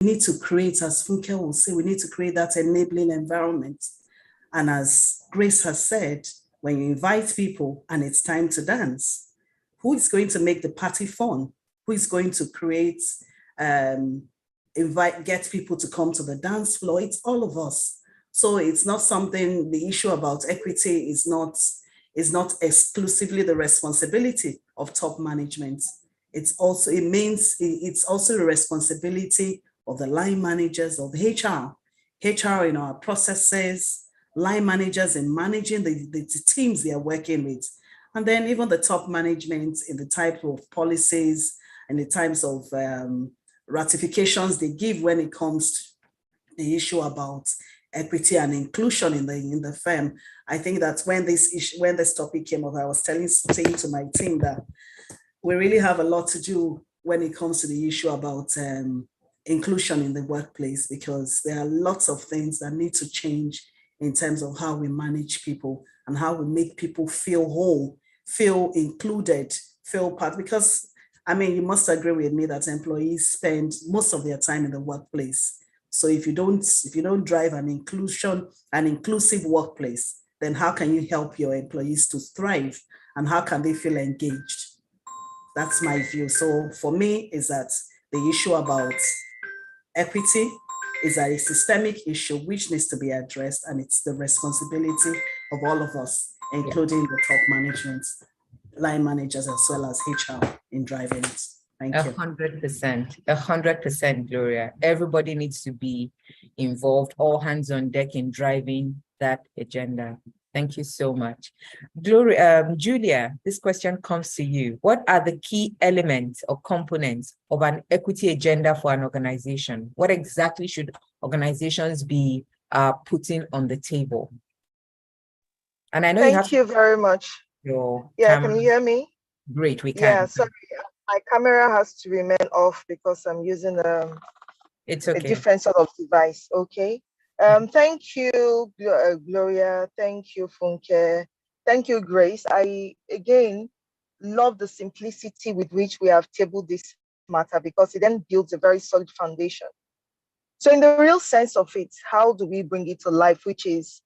need to create, as Funke will say, we need to create that enabling environment. And as Grace has said, when you invite people and it's time to dance, who is going to make the party fun? Who is going to create, get people to come to the dance floor? It's all of us. So it's not something, the issue about equity is not exclusively the responsibility of top management. It's also the responsibility of the line managers, of HR in our processes, line managers in managing the teams they are working with. And then even the top management in the type of policies and the types of ratifications they give when it comes to the issue about equity and inclusion in the firm. I think that when this topic came up, I was saying to my team that we really have a lot to do when it comes to the issue about inclusion in the workplace, because there are lots of things that need to change in terms of how we manage people and how we make people feel whole, feel included, feel part. Because, I mean, you must agree with me that employees spend most of their time in the workplace. So if you don't drive an inclusive workplace, then how can you help your employees to thrive, and how can they feel engaged? That's my view. So for me, is that the issue about equity is a systemic issue which needs to be addressed, and it's the responsibility of all of us, including the top management, line managers, as well as HR in driving it. Thank you. 100%, Gloria. Everybody needs to be involved, all hands on deck in driving that agenda. Thank you so much. Gloria, Julia, this question comes to you. What are the key elements or components of an equity agenda for an organization? What exactly should organizations be putting on the table? And I know Thank you very much. Can you hear me? Great, we can. Yeah, sorry, my camera has to remain off because I'm using it's okay. A different sort of device. Okay. Thank you, Gloria. Thank you, Funke. Thank you, Grace. I, again, love the simplicity with which we have tabled this matter, because it then builds a very solid foundation. So in the real sense of it, how do we bring it to life, which is,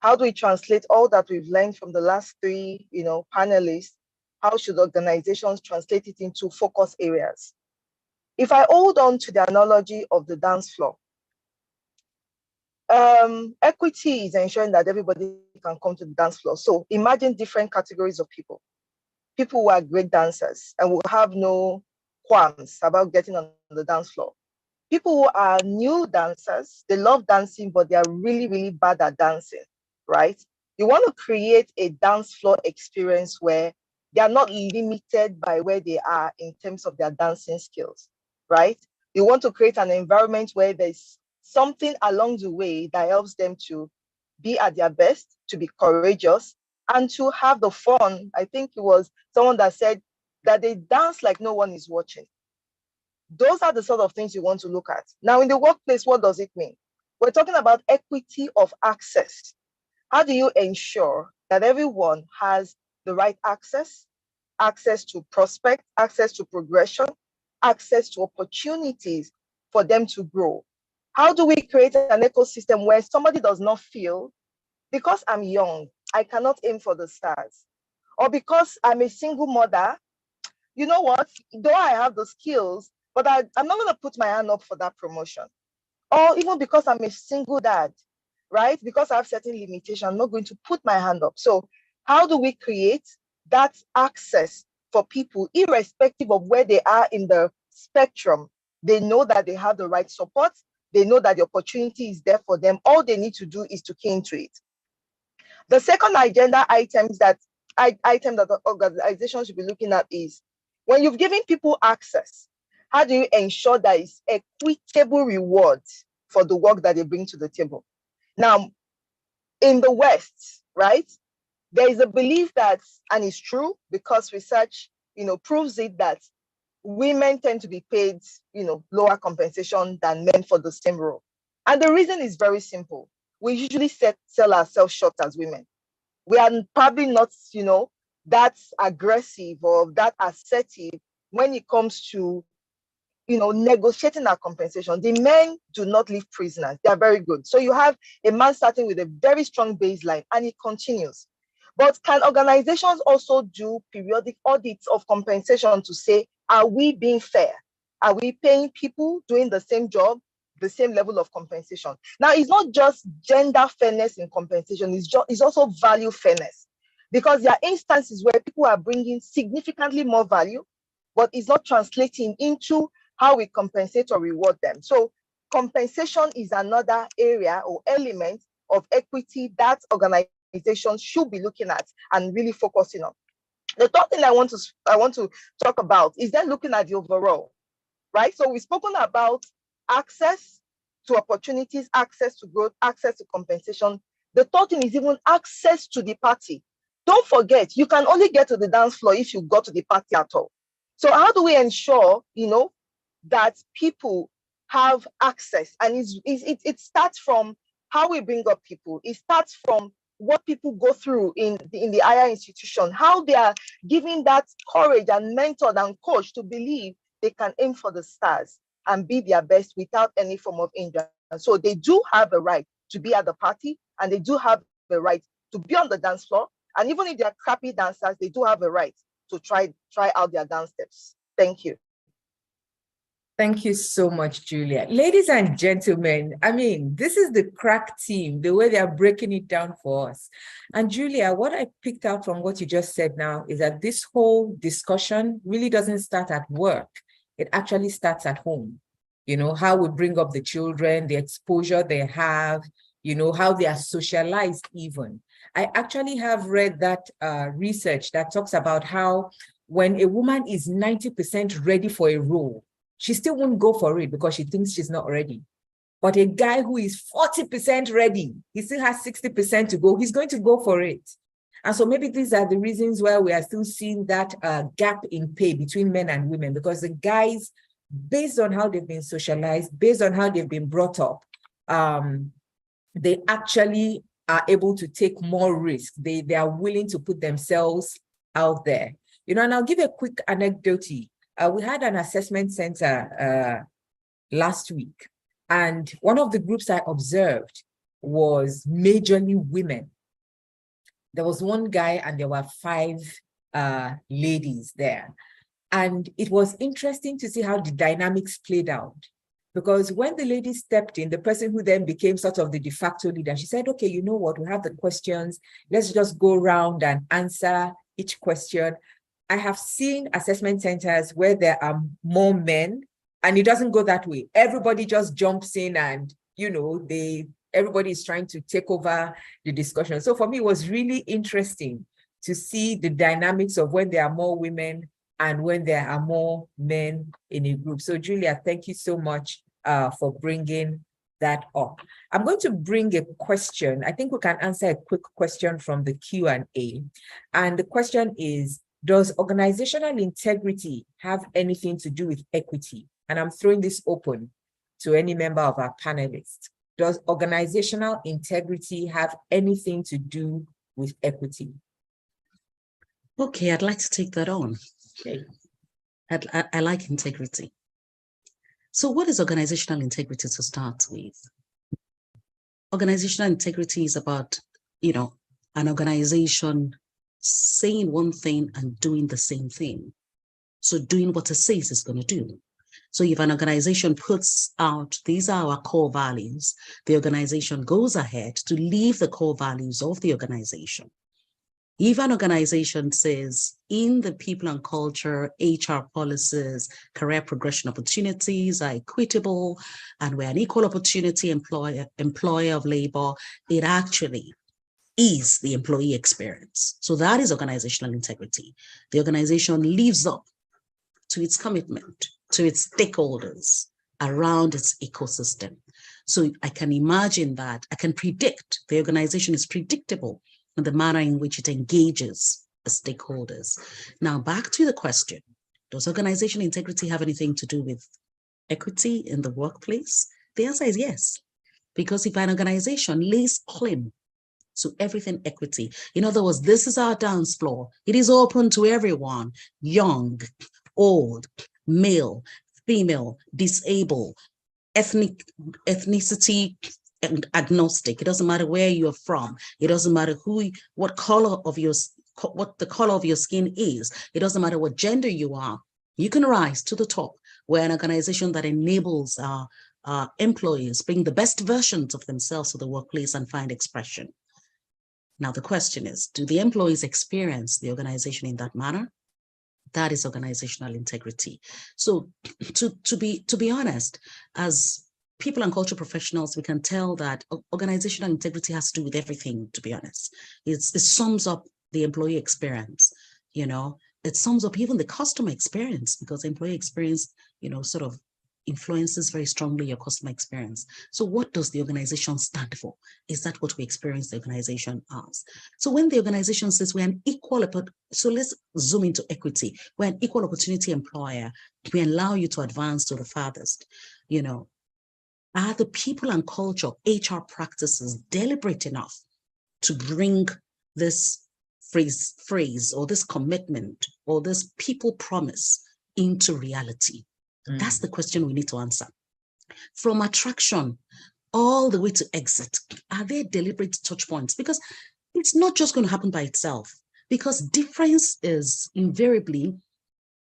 how do we translate all that we've learned from the last three, panelists? How should organizations translate it into focus areas? If I hold on to the analogy of the dance floor, equity is ensuring that everybody can come to the dance floor. So imagine different categories of people. People who are great dancers and will have no qualms about getting on the dance floor. People who are new dancers, they love dancing, but they are really, really bad at dancing, right? You want to create a dance floor experience where they are not limited by where they are in terms of their dancing skills, right? You want to create an environment where there's something along the way that helps them to be at their best, to be courageous, and to have the fun. I think it was someone that said that they dance like no one is watching. Those are the sort of things you want to look at. Now, in the workplace, what does it mean? We're talking about equity of access. How do you ensure that everyone has the right access to prospect, access to progression, access to opportunities for them to grow? How do we create an ecosystem where somebody does not feel, because I'm young, I cannot aim for the stars, or because I'm a single mother, you know what, though I have the skills, but I'm not going to put my hand up for that promotion. Or even because I'm a single dad, right? Because I have certain limitations, I'm not going to put my hand up. So how do we create that access for people, irrespective of where they are in the spectrum? They know that they have the right support. They know that the opportunity is there for them. All they need to do is to key into it. The second agenda item that the organization should be looking at is, when you've given people access, how do you ensure that it's equitable reward for the work that they bring to the table? Now, in the West, right, there is a belief that, and it's true because research, proves it, that women tend to be paid, lower compensation than men for the same role. And the reason is very simple. We usually sell ourselves short as women. We are probably not, that aggressive or that assertive when it comes to negotiating our compensation. The men do not leave prisoners. They are very good. So you have a man starting with a very strong baseline and it continues. But can organizations also do periodic audits of compensation to say, are we being fair? Are we paying people doing the same job, the same level of compensation? Now, it's not just gender fairness in compensation, it's also value fairness. Because there are instances where people are bringing significantly more value, but it's not translating into how we compensate or reward them. So compensation is another area or element of equity that organizations should be looking at and really focusing on. The third thing I want to talk about is then looking at the overall, right? So we've spoken about access to opportunities, access to growth, access to compensation. The third thing is even access to the party. Don't forget, you can only get to the dance floor if you go to the party at all. So how do we ensure, that people have access? And it starts from how we bring up people. It starts from what people go through in the higher institution, how they are given that courage and mentored and coached to believe they can aim for the stars and be their best without any form of injury. So they do have a right to be at the party, and they do have the right to be on the dance floor. And even if they're crappy dancers, they do have a right to try out their dance steps. Thank you. Thank you so much, Julia. Ladies and gentlemen, I mean, this is the crack team, the way they are breaking it down for us. And Julia, what I picked out from what you just said now is that this whole discussion really doesn't start at work. It actually starts at home. How we bring up the children, the exposure they have, how they are socialized even. I actually have read that research that talks about how when a woman is 90% ready for a role, she still won't go for it because she thinks she's not ready. But a guy who is 40% ready, he still has 60% to go, he's going to go for it. And so maybe these are the reasons why we are still seeing that gap in pay between men and women, because the guys, based on how they've been socialized, based on how they've been brought up, they actually are able to take more risk. They are willing to put themselves out there. And I'll give a quick anecdote. We had an assessment center last week, and one of the groups I observed was majorly women. There was one guy and there were 5 ladies there. And it was interesting to see how the dynamics played out. Because when the lady stepped in, the person who then became sort of the de facto leader, she said, okay, you know what, we have the questions. Let's just go around and answer each question. I have seen assessment centers where there are more men, and it doesn't go that way. Everybody just jumps in and, everybody is trying to take over the discussion. So for me, it was really interesting to see the dynamics of when there are more women and when there are more men in a group. So Julia, thank you so much for bringing that up. I'm going to bring a question. I think we can answer a quick question from the Q&A. And the question is, does organizational integrity have anything to do with equity? And I'm throwing this open to any member of our panelists. Does organizational integrity have anything to do with equity? Okay, I'd like to take that on. Okay. I like integrity. So what is organizational integrity to start with? Organizational integrity is about, an organization saying one thing and doing the same thing. So doing what it says it's going to do. So if an organization puts out, these are our core values, the organization goes ahead to live the core values of the organization. If an organization says in the people and culture, HR policies, career progression opportunities are equitable, and we're an equal opportunity employer of labor, it actually is the employee experience. So that is organizational integrity. The organization lives up to its commitment, to its stakeholders around its ecosystem. So I can imagine that, I can predict the organization is predictable in the manner in which it engages the stakeholders. Now, back to the question, does organizational integrity have anything to do with equity in the workplace? The answer is yes, because if an organization lays claim to everything equity, in other words, this is our dance floor, it is open to everyone, young, old, male, female, disabled, ethnicity agnostic. It doesn't matter where you're from. It doesn't matter what the color of your skin is. It doesn't matter what gender you are. You can rise to the top. We're an organization that enables our employees bring the best versions of themselves to the workplace and find expression. Now, the question is, do the employees experience the organization in that manner? That is organizational integrity. So to be honest, as people and culture professionals, we can tell that organizational integrity has to do with everything, to be honest. It sums up the employee experience, it sums up even the customer experience, because employee experience, sort of influences very strongly your customer experience. So what does the organization stand for? Is that what we experience the organization as? So when the organization says we're an equal, so let's zoom into equity. We're an equal opportunity employer. We allow you to advance to the farthest. Are the people and culture, HR practices deliberate enough to bring this phrase or this commitment or this people promise into reality? That's the question we need to answer. From attraction all the way to exit, are there deliberate touch points? Because it's not just going to happen by itself, because difference is invariably,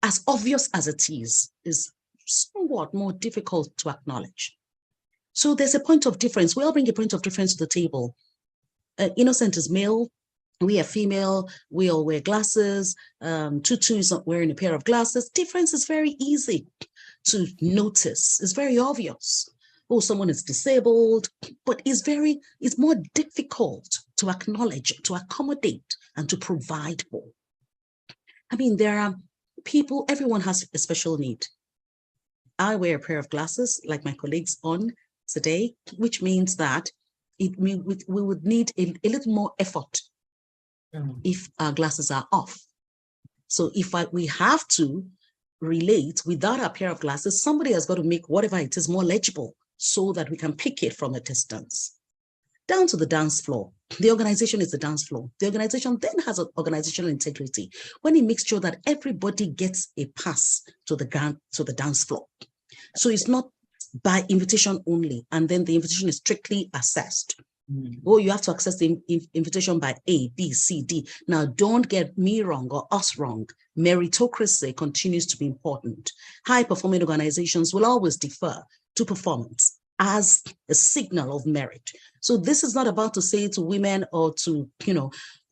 as obvious as it is somewhat more difficult to acknowledge. So there's a point of difference. We all bring a point of difference to the table. Innocent is male. We are female. We all wear glasses. Tutu is not wearing a pair of glasses. Difference is very easy to notice. It's very obvious. Oh, someone is disabled, but it's more difficult to acknowledge, to accommodate, and to provide for. I mean, there are people, everyone has a special need. I wear a pair of glasses like my colleagues on today, which means that we would need a little more effort if our glasses are off. So if we have to relate without a pair of glasses, somebody has got to make whatever it is more legible so that we can pick it from a distance. Down to the dance floor. The organization is the dance floor. The organization then has an organizational integrity when it makes sure that everybody gets a pass to the dance floor. So it's not by invitation only, and then the invitation is strictly assessed. Oh, you have to access the invitation by A, B, C, D. Now, don't get me wrong or us wrong. Meritocracy continues to be important. High-performing organizations will always defer to performance as a signal of merit. So this is not about to say to women or to,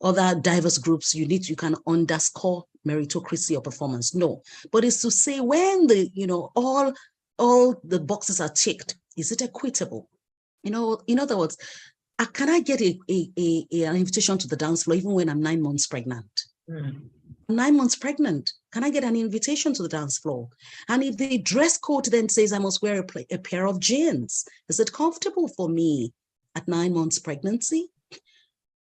other diverse groups, you can underscore meritocracy or performance. No, but it's to say when all the boxes are ticked, is it equitable? In other words, can I get an invitation to the dance floor even when I'm 9 months pregnant? 9 months pregnant, can I get an invitation to the dance floor? And if the dress code then says I must wear a pair of jeans, is it comfortable for me at 9 months pregnancy?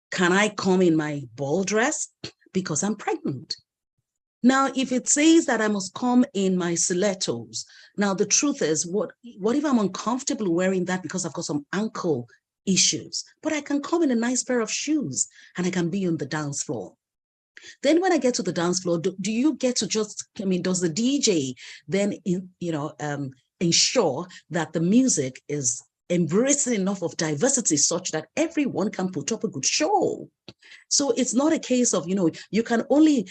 Can I come in my ball dress because I'm pregnant? Now, if it says that I must come in my stilettos, now the truth is, what if I'm uncomfortable wearing that because I've got some ankle issues, but I can come in a nice pair of shoes and I can be on the dance floor? Then when I get to the dance floor, do you get to does the DJ then, ensure that the music is embracing enough of diversity such that everyone can put up a good show? So it's not a case of, you can only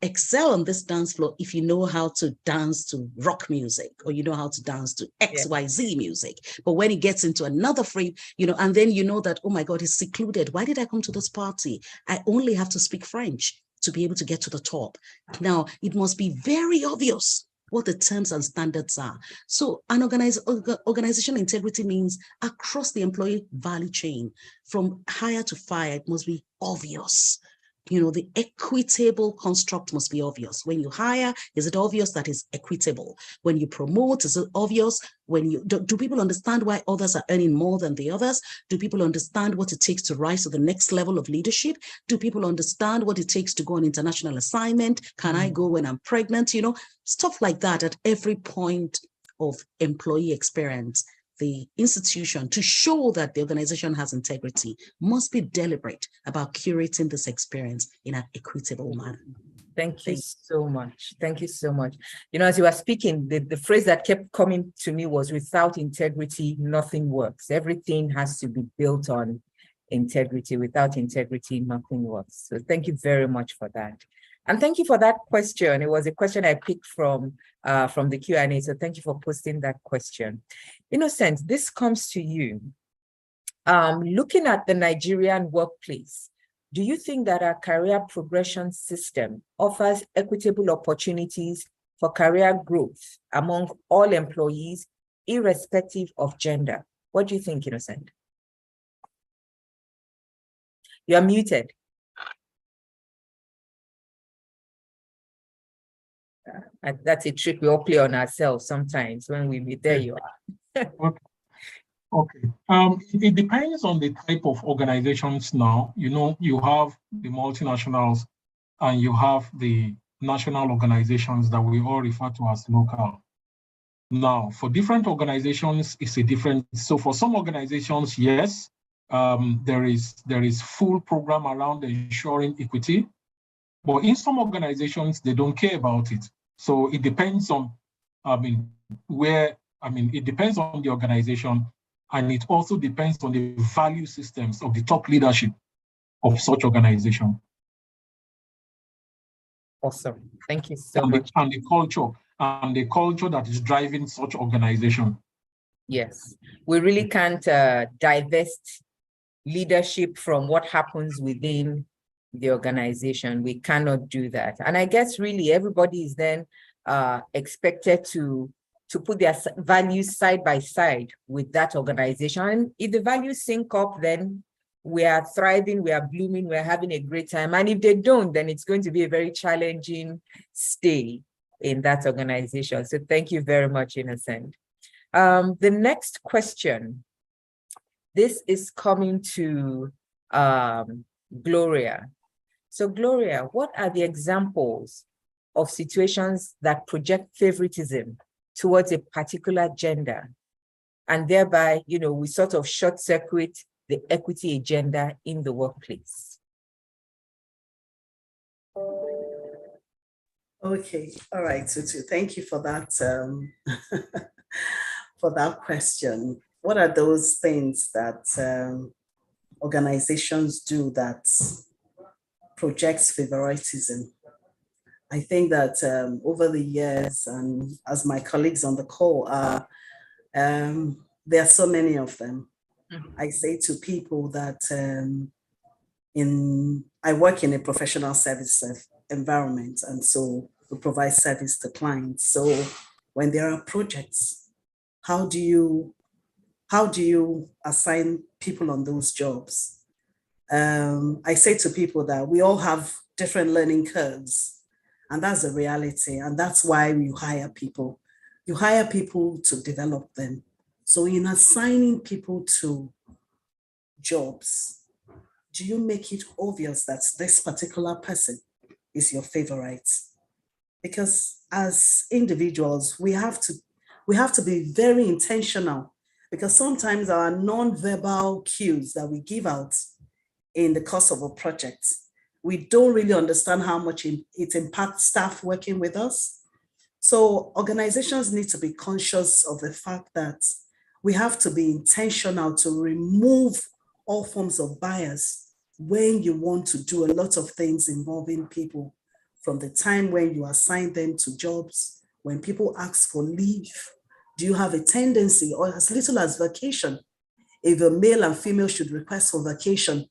excel on this dance floor if you know how to dance to rock music or you know how to dance to XYZ music. But when it gets into another frame, and then that, oh my God, it's secluded. Why did I come to this party? I only have to speak French to be able to get to the top. Now, it must be very obvious what the terms and standards are. So an organizational integrity means across the employee value chain, from hire to fire, it must be obvious. The equitable construct must be obvious. When you hire, is it obvious that it's equitable? When you promote, is it obvious? Do people understand why others are earning more than the others? Do people understand what it takes to rise to the next level of leadership? Do people understand what it takes to go on international assignment? Can I go when I'm pregnant? Stuff like that at every point of employee experience. The institution, to show that the organization has integrity, must be deliberate about curating this experience in an equitable manner. Thank you so much. Thank you so much. You know, as you were speaking, the phrase that kept coming to me was, without integrity, nothing works. Everything has to be built on integrity. Without integrity, nothing works. So thank you very much for that. And thank you for that question. It was a question I picked from the Q&A. So thank you for posting that question. Innocent, this comes to you. Looking at the Nigerian workplace, do you think that our career progression system offers equitable opportunities for career growth among all employees, irrespective of gender? What do you think, Innocent? You are muted. That's a trick we all play on ourselves sometimes when we meet. There you are. Okay. It depends on the type of organizations now. You know, you have the multinationals and you have the national organizations that we all refer to as local. Now, for different organizations, it's a different. So for some organizations, yes, there is full program around ensuring equity, but in some organizations, they don't care about it. So it depends on, it depends on the organization, and it also depends on the value systems of the top leadership of such organization. Awesome. Thank you so much. And the culture that is driving such organization. Yes, we really can't divest leadership from what happens within the organization. We cannot do that. And I guess really everybody is then expected to put their values side by side with that organization. And if the values sync up, then we are thriving, we are blooming, we're having a great time. And if they don't, then it's going to be a very challenging stay in that organization. So thank you very much, Innocent. The next question, this is coming to Gloria. So Gloria, what are the examples of situations that project favoritism towards a particular gender? And thereby, you know, we sort of short circuit the equity agenda in the workplace. Okay, all right, Tutu, thank you for that, for that question. What are those things that organizations do that projects favoritism? I think that over the years, and as my colleagues on the call are, there are so many of them. I say to people that I work in a professional service environment, and so we provide service to clients. So when there are projects, how do you assign people on those jobs? I say to people that we all have different learning curves, and that's a reality, and that's why you hire people. You hire people to develop them. So in assigning people to jobs, do you make it obvious that this particular person is your favorite? Because as individuals, we have to be very intentional, because sometimes our non-verbal cues that we give out in the course of a project, we don't really understand how much it impacts staff working with us. So organizations need to be conscious of the fact that we have to be intentional to remove all forms of bias when you want to do a lot of things involving people, from the time when you assign them to jobs, when people ask for leave. Do you have a tendency, or as little as vacation, if a male and female should request for vacation,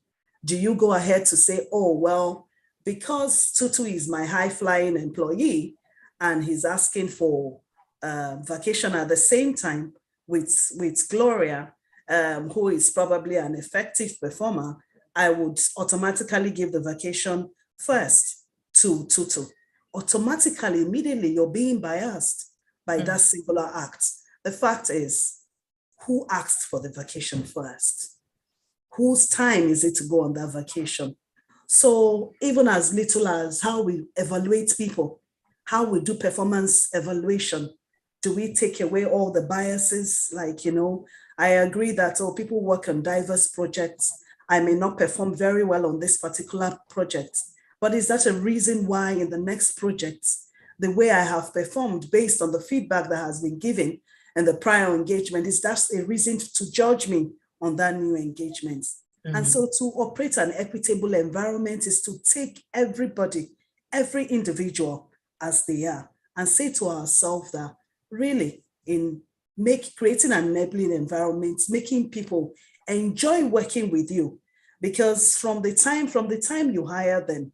do you go ahead to say, oh, well, because Tutu is my high-flying employee and he's asking for vacation at the same time with Gloria, who is probably an effective performer, I would automatically give the vacation first to Tutu. Automatically, immediately, you're being biased by that singular act. The fact is, who asked for the vacation first? Whose time is it to go on that vacation? So even as little as how we evaluate people, how we do performance evaluation, do we take away all the biases? Like, you know, I agree that people work on diverse projects. I may not perform very well on this particular project, But is that a reason why in the next project, the way I have performed based on the feedback that has been given and the prior engagement, is that a reason to judge me on that new engagement? And so to operate an equitable environment is to take everybody, every individual as they are, and say to ourselves that really in creating an enabling environment, making people enjoy working with you, because from the time you hire them,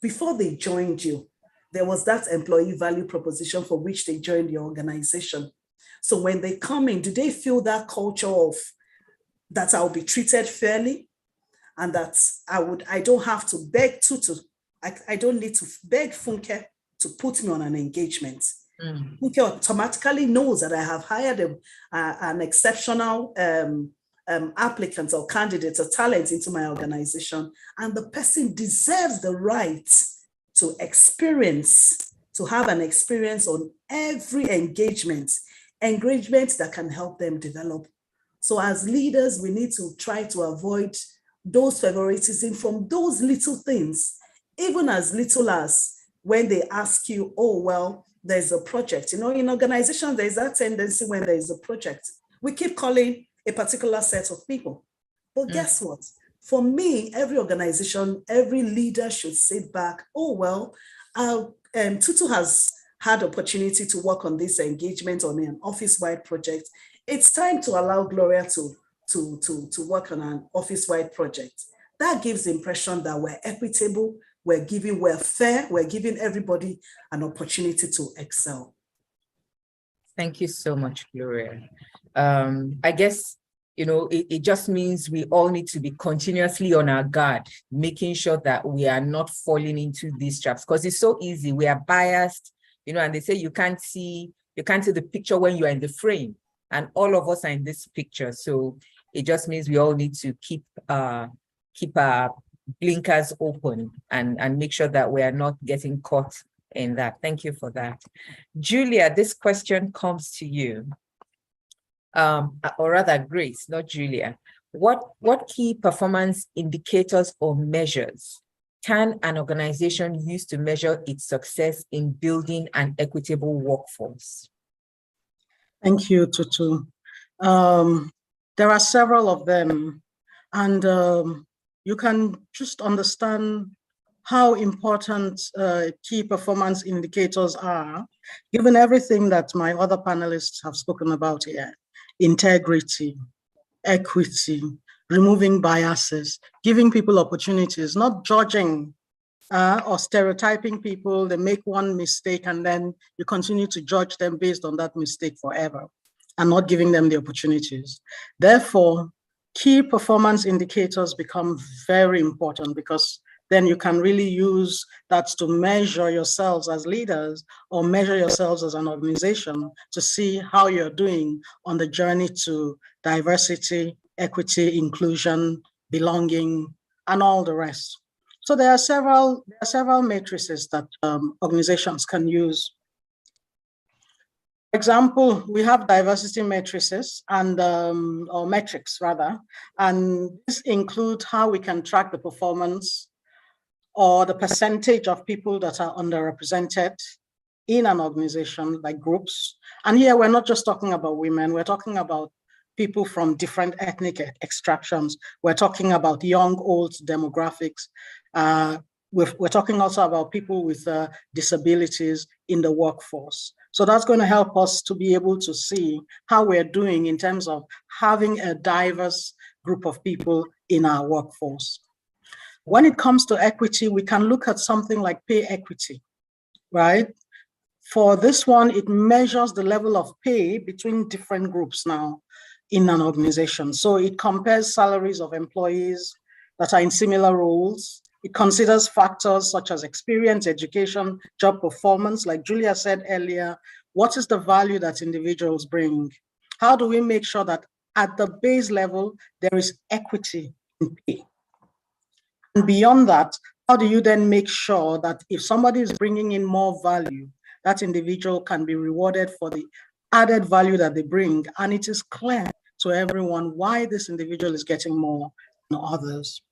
before they joined you, there was that employee value proposition for which they joined your organization. So when they come in, do they feel that culture of that I'll be treated fairly, and that I don't have to beg Tutu, I don't need to beg Funke to put me on an engagement. Funke automatically knows that I have hired an exceptional applicant or candidate or talent into my organization, and the person deserves the right to have an experience on every engagement that can help them develop. So as leaders, we need to try to avoid those favoritism from those little things, even as little as when they ask you, oh, well, there's a project. In organizations, there's that tendency when there's a project, we keep calling a particular set of people. But guess what? For me, every organization, every leader should sit back. Oh, well, Tutu has had opportunity to work on this engagement on an office-wide project. It's time to allow Gloria to work on an office-wide project. That gives the impression that we're equitable, we're fair, we're giving everybody an opportunity to excel. Thank you so much, Gloria. I guess, it just means we all need to be continuously on our guard, making sure that we are not falling into these traps, because it's so easy. We are biased, and they say you can't see the picture when you are in the frame, and all of us are in this picture. So it just means we all need to keep our blinkers open and make sure that we are not getting caught in that. Thank you for that. Julia, this question comes to you. Or rather Grace, not Julia. What key performance indicators or measures can an organization use to measure its success in building an equitable workforce? Thank you, Tutu. There are several of them, and you can just understand how important key performance indicators are, given everything that my other panelists have spoken about here: integrity, equity, removing biases, giving people opportunities, not judging or stereotyping people. They make one mistake and then you continue to judge them based on that mistake forever and not giving them the opportunities. Therefore, key performance indicators become very important, because then you can really use that to measure yourselves as leaders or measure yourselves as an organization to see how you're doing on the journey to diversity, equity, inclusion, belonging, and all the rest. So there are several matrices that organizations can use. For example, we have diversity matrices and or metrics rather, and this includes how we can track the performance or the percentage of people that are underrepresented in an organization, like groups. And here we're not just talking about women, we're talking about people from different ethnic extractions. We're talking about young, old demographics. We're talking also about people with disabilities in the workforce. So that's going to help us to be able to see how we're doing in terms of having a diverse group of people in our workforce. When it comes to equity, we can look at something like pay equity, right? For this one, it measures the level of pay between different groups now in an organization. So it compares salaries of employees that are in similar roles. It considers factors such as experience, education, job performance. Like Julia said earlier, what is the value that individuals bring? How do we make sure that at the base level, there is equity in pay? And beyond that, how do you then make sure that if somebody is bringing in more value, that individual can be rewarded for the added value that they bring, and it is clear to everyone why this individual is getting more than others.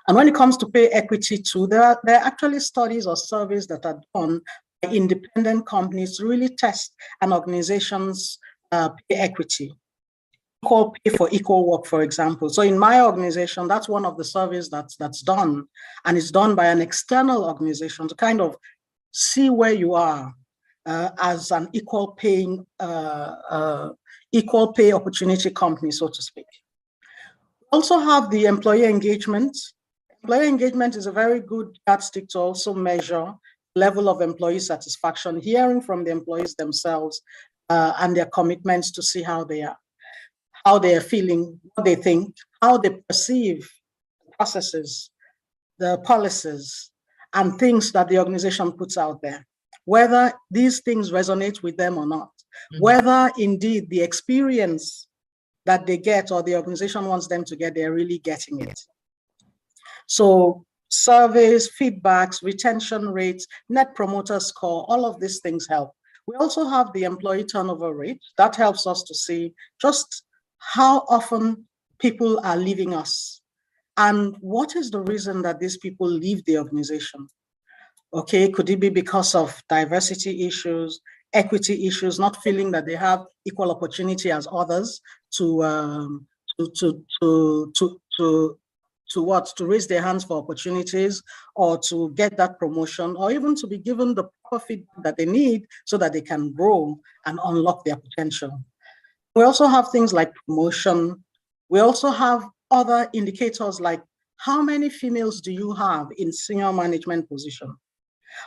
And when it comes to pay equity too, there are actually studies or surveys that are done by independent companies to really test an organization's pay equity. Equal pay for equal work, for example. So in my organization, that's one of the surveys that's done, and it's done by an external organization to kind of see where you are as an equal pay opportunity company, so to speak. We also have the employee engagement. Employee engagement is a very good yardstick to also measure level of employee satisfaction, hearing from the employees themselves and their commitments to see how they are feeling, what they think, how they perceive the processes, the policies, and things that the organization puts out there, whether these things resonate with them or not, whether indeed the experience that they get or the organization wants them to get, they're really getting it. So surveys, feedbacks, retention rates, net promoter score, all of these things help. We also have the employee turnover rate. That helps us to see just how often people are leaving us and what is the reason that these people leave the organization. Okay, could it be because of diversity issues, equity issues, not feeling that they have equal opportunity as others to raise their hands for opportunities or to get that promotion, or even to be given the proper feedback that they need so that they can grow and unlock their potential. We also have things like promotion. We also have other indicators like how many females do you have in senior management position?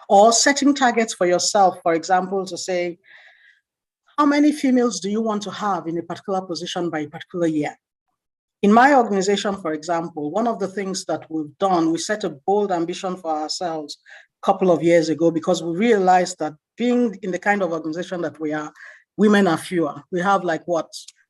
Or setting targets for yourself, for example, to say, how many females do you want to have in a particular position by a particular year? In my organization, for example, one of the things that we've done, we set a bold ambition for ourselves a couple of years ago because we realized that being in the kind of organization that we are, women are fewer. We have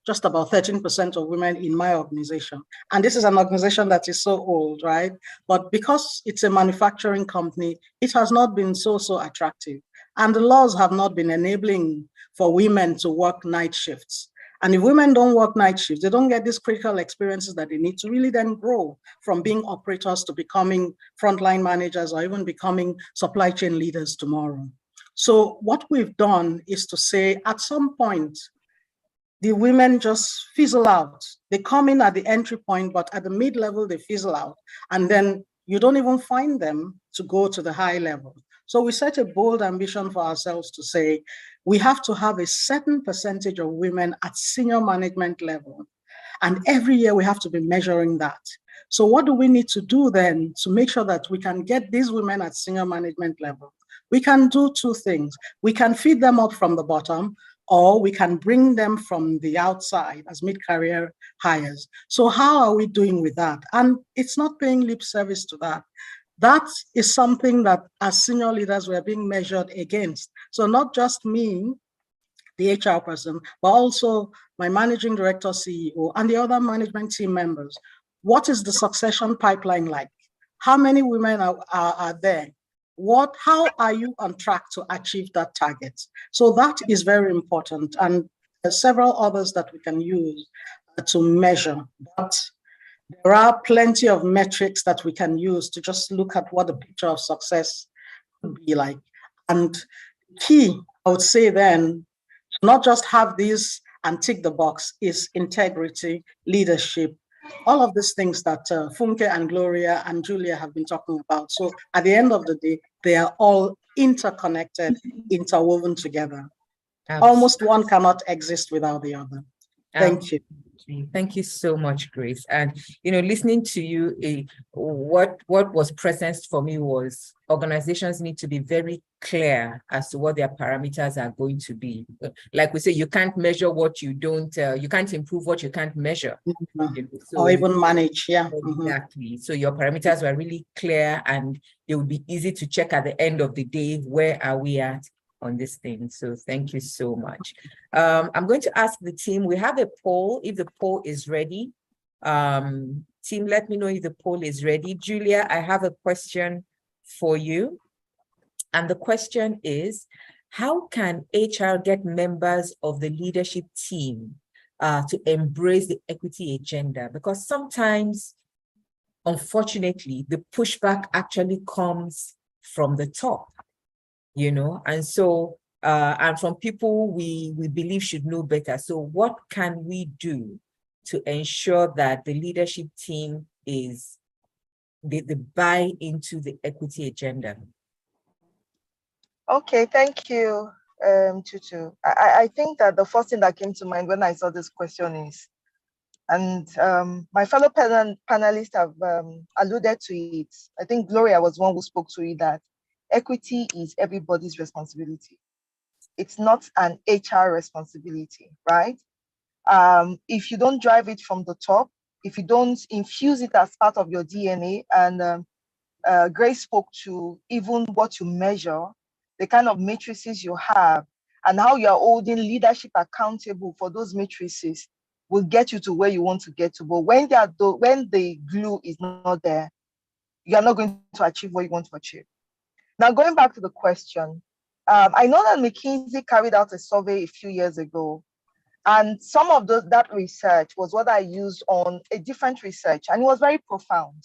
just about 13% of women in my organization. And this is an organization that is so old, right? But because it's a manufacturing company, it has not been so attractive. And the laws have not been enabling for women to work night shifts. And if women don't work night shifts, they don't get these critical experiences that they need to really then grow from being operators to becoming frontline managers or even becoming supply chain leaders tomorrow. So what we've done is to say at some point, the women just fizzle out. They come in at the entry point, but at the mid-level, they fizzle out. And then you don't even find them to go to the high level. So we set a bold ambition for ourselves to say, we have to have a certain percentage of women at senior management level. And every year we have to be measuring that. So what do we need to do then to make sure that we can get these women at senior management level? We can do two things. We can feed them up from the bottom, or we can bring them from the outside as mid-career hires. So how are we doing with that? And it's not paying lip service to that. That is something that as senior leaders we're being measured against. So not just me, the HR person, but also my managing director, CEO, and the other management team members. What is the succession pipeline like? How many women are there? How are you on track to achieve that target? So that is very important. And there's several others that we can use to measure. But there are plenty of metrics that we can use to just look at what the picture of success could be like. And key, I would say then, not just have these and tick the box, is integrity, leadership, all of these things that Funke and Gloria and Julia have been talking about. So at the end of the day, they are all interconnected, interwoven together. Almost one cannot exist without the other. Thank you. Thank you so much, Grace. And, listening to you, what was present for me was organizations need to be very clear as to what their parameters are going to be. Like we say, you can't measure what you don't, you can't improve what you can't measure. Or even manage, yeah. Exactly. So your parameters were really clear and it would be easy to check at the end of the day, where are we at on this thing. So thank you so much. I'm going to ask the team, we have a poll, if the poll is ready. Team, let me know if the poll is ready. Julia, I have a question for you. And the question is, how can HR get members of the leadership team to embrace the equity agenda? Because sometimes unfortunately, the pushback actually comes from the top, you know, and so, and from people we believe should know better. So what can we do to ensure that the leadership team is, they buy into the equity agenda? Okay, thank you, Tutu. I think that the first thing that came to mind when I saw this question is, and my fellow panelists have alluded to it. I think Gloria was one who spoke to it, that equity is everybody's responsibility. It's not an HR responsibility, right? If you don't drive it from the top, if you don't infuse it as part of your DNA, and Grace spoke to even what you measure, the kind of matrices you have, and how you're holding leadership accountable for those matrices will get you to where you want to get to. But when the glue is not there, you're not going to achieve what you want to achieve. Now, going back to the question, I know that McKinsey carried out a survey a few years ago, and some of that research was what I used on a different research, and it was very profound.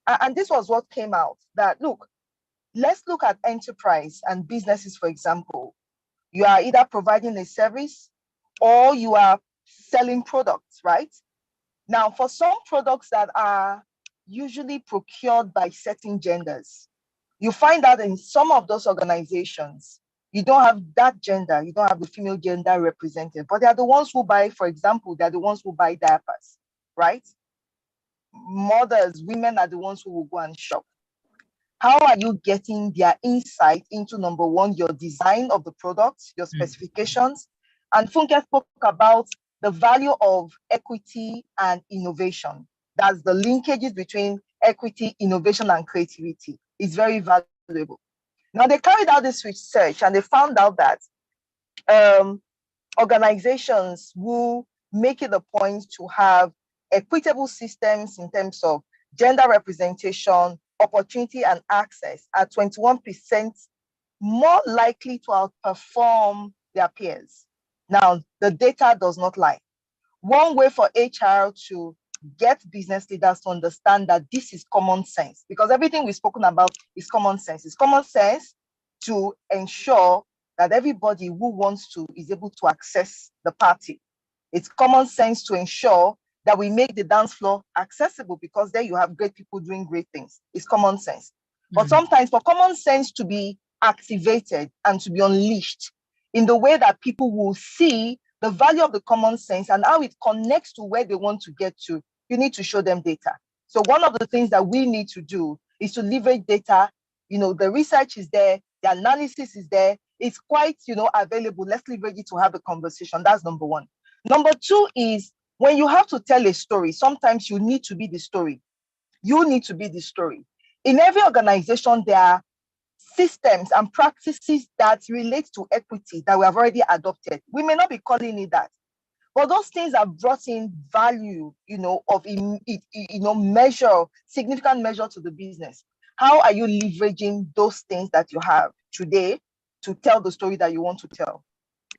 And this was what came out, that look, let's look at enterprise and businesses, for example. You are either providing a service or you are selling products, right? Now, for some products that are usually procured by certain genders, you find that in some of those organizations, you don't have that gender, you don't have the female gender represented, but they are the ones who buy, for example, they're the ones who buy diapers, right? Mothers, women are the ones who will go and shop. How are you getting their insight into, number one, your design of the product, your specifications? And Funke spoke about the value of equity and innovation. That's the linkages between equity, innovation, and creativity. It's very valuable. Now, they carried out this research and they found out that organizations will make it a point to have equitable systems in terms of gender representation, opportunity, and access are 21% more likely to outperform their peers. Now, the data does not lie. One way for HR to get business leaders to understand that this is common sense, because everything we've spoken about is common sense. It's common sense to ensure that everybody who wants to is able to access the party. It's common sense to ensure that we make the dance floor accessible, because there you have great people doing great things. It's common sense. But sometimes for common sense to be activated and to be unleashed in the way that people will see the value of the common sense and how it connects to where they want to get to, you need to show them data. So one of the things that we need to do is to leverage data. You know, the research is there, the analysis is there, it's quite, available. Let's leverage it to have a conversation. That's number one. Number two is, when you have to tell a story, sometimes you need to be the story. You need to be the story. In every organization, there are systems and practices that relate to equity that we have already adopted. We may not be calling it that, but those things have brought in value, of measure, significant measure to the business. How are you leveraging those things that you have today to tell the story that you want to tell?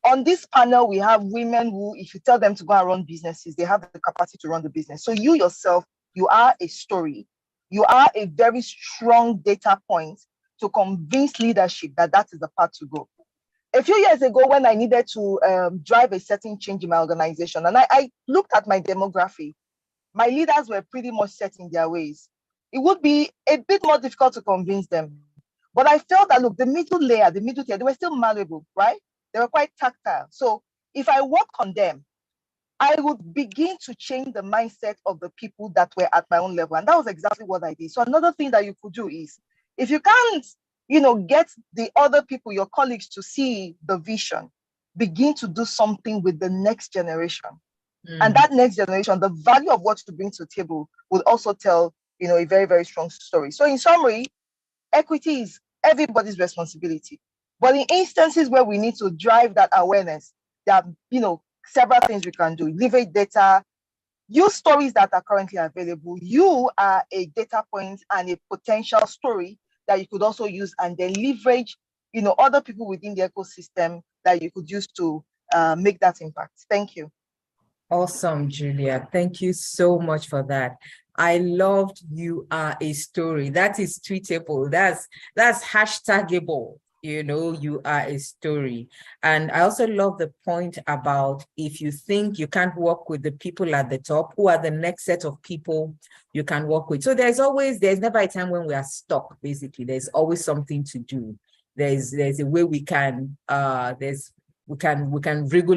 On this panel, we have women who, if you tell them to go and run businesses, they have the capacity to run the business. So you yourself, you are a story. You are a very strong data point to convince leadership that that is the path to go. A few years ago, when I needed to drive a certain change in my organization, and I looked at my demography, my leaders were pretty much set in their ways. It would be a bit more difficult to convince them. But I felt that, look, the middle layer, they were still malleable, right? They were quite tactile. So if I work on them, I would begin to change the mindset of the people that were at my own level. And that was exactly what I did. So another thing that you could do is, if you can't, get the other people, your colleagues, to see the vision, begin to do something with the next generation. And that next generation, the value of what you bring to the table will also tell, a very, very strong story. So in summary, equity is everybody's responsibility. But in instances where we need to drive that awareness, there are, several things we can do. Leverage data, use stories that are currently available. You are a data point and a potential story that you could also use, and then leverage, other people within the ecosystem that you could use to make that impact. Thank you. Awesome, Julia. Thank you so much for that. I loved "You Are a Story." That is tweetable. That's hashtagable. You know, you are a story. And I also love the point about if you think you can't work with the people at the top, who are the next set of people you can work with. So there's never a time when we are stuck, basically. There's always something to do. There's a way we can wriggle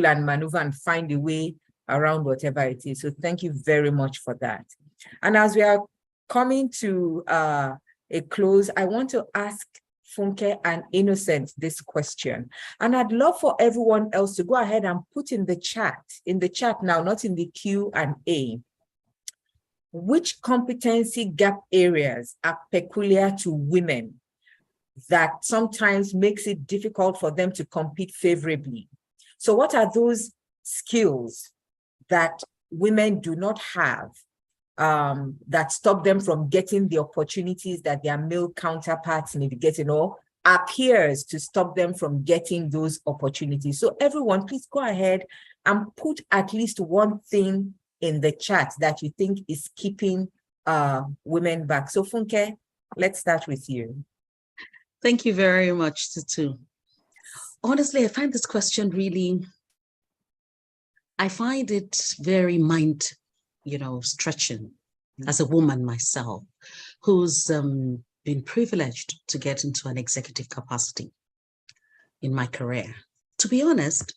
and maneuver and find a way around whatever it is. So thank you very much for that. And as we are coming to a close, I want to ask Funke and Innocent this question. And I'd love for everyone else to go ahead and put in the chat now, not in the Q&A. Which competency gap areas are peculiar to women that sometimes makes it difficult for them to compete favorably? So what are those skills that women do not have that stop them from getting the opportunities that their male counterparts may be getting, or appears to stop them from getting those opportunities? So everyone, please go ahead and put at least one thing in the chat that you think is keeping women back. So Funke, let's start with you. Thank you very much, Tutu. Honestly, I find this question really, I find it very stretching as a woman myself, who's been privileged to get into an executive capacity in my career. To be honest,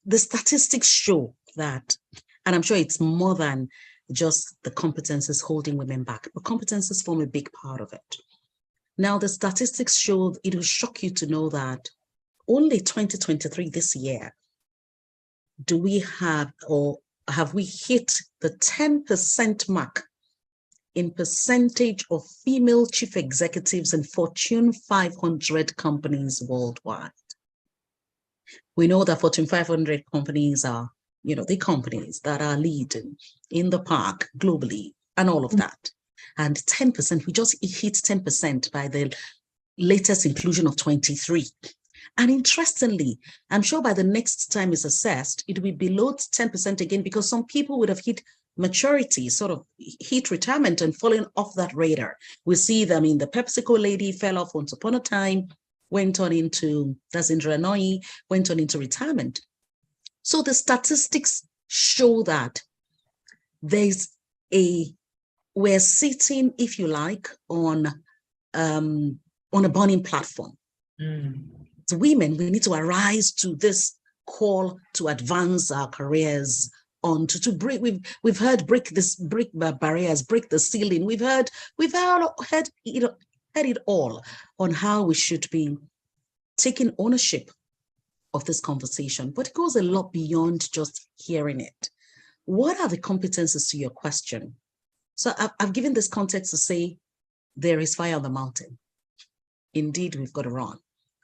the statistics show that, and I'm sure it's more than just the competences holding women back, but competences form a big part of it. Now, the statistics show, it will shock you to know that only 2023, this year, do we have, or have we hit the 10% mark in percentage of female chief executives in Fortune 500 companies worldwide. We know that Fortune 500 companies are, the companies that are leading in the park globally and all of that. And 10%, we just hit 10% by the latest inclusion of 23. And interestingly, I'm sure by the next time it's assessed, it will be below 10% again, because some people would have hit maturity, sort of hit retirement and fallen off that radar. We see them the PepsiCo lady fell off once upon a time, went on into, that's Indra Nooyi, went on into retirement. So the statistics show that we're sitting, if you like, on a burning platform. As women, we need to arise to this call to advance our careers on to break. We've heard break barriers, break the ceiling. We've heard it all on how we should be taking ownership of this conversation. But it goes a lot beyond just hearing it. What are the competences to your question? So I've given this context to say there is fire on the mountain. Indeed, we've got to run.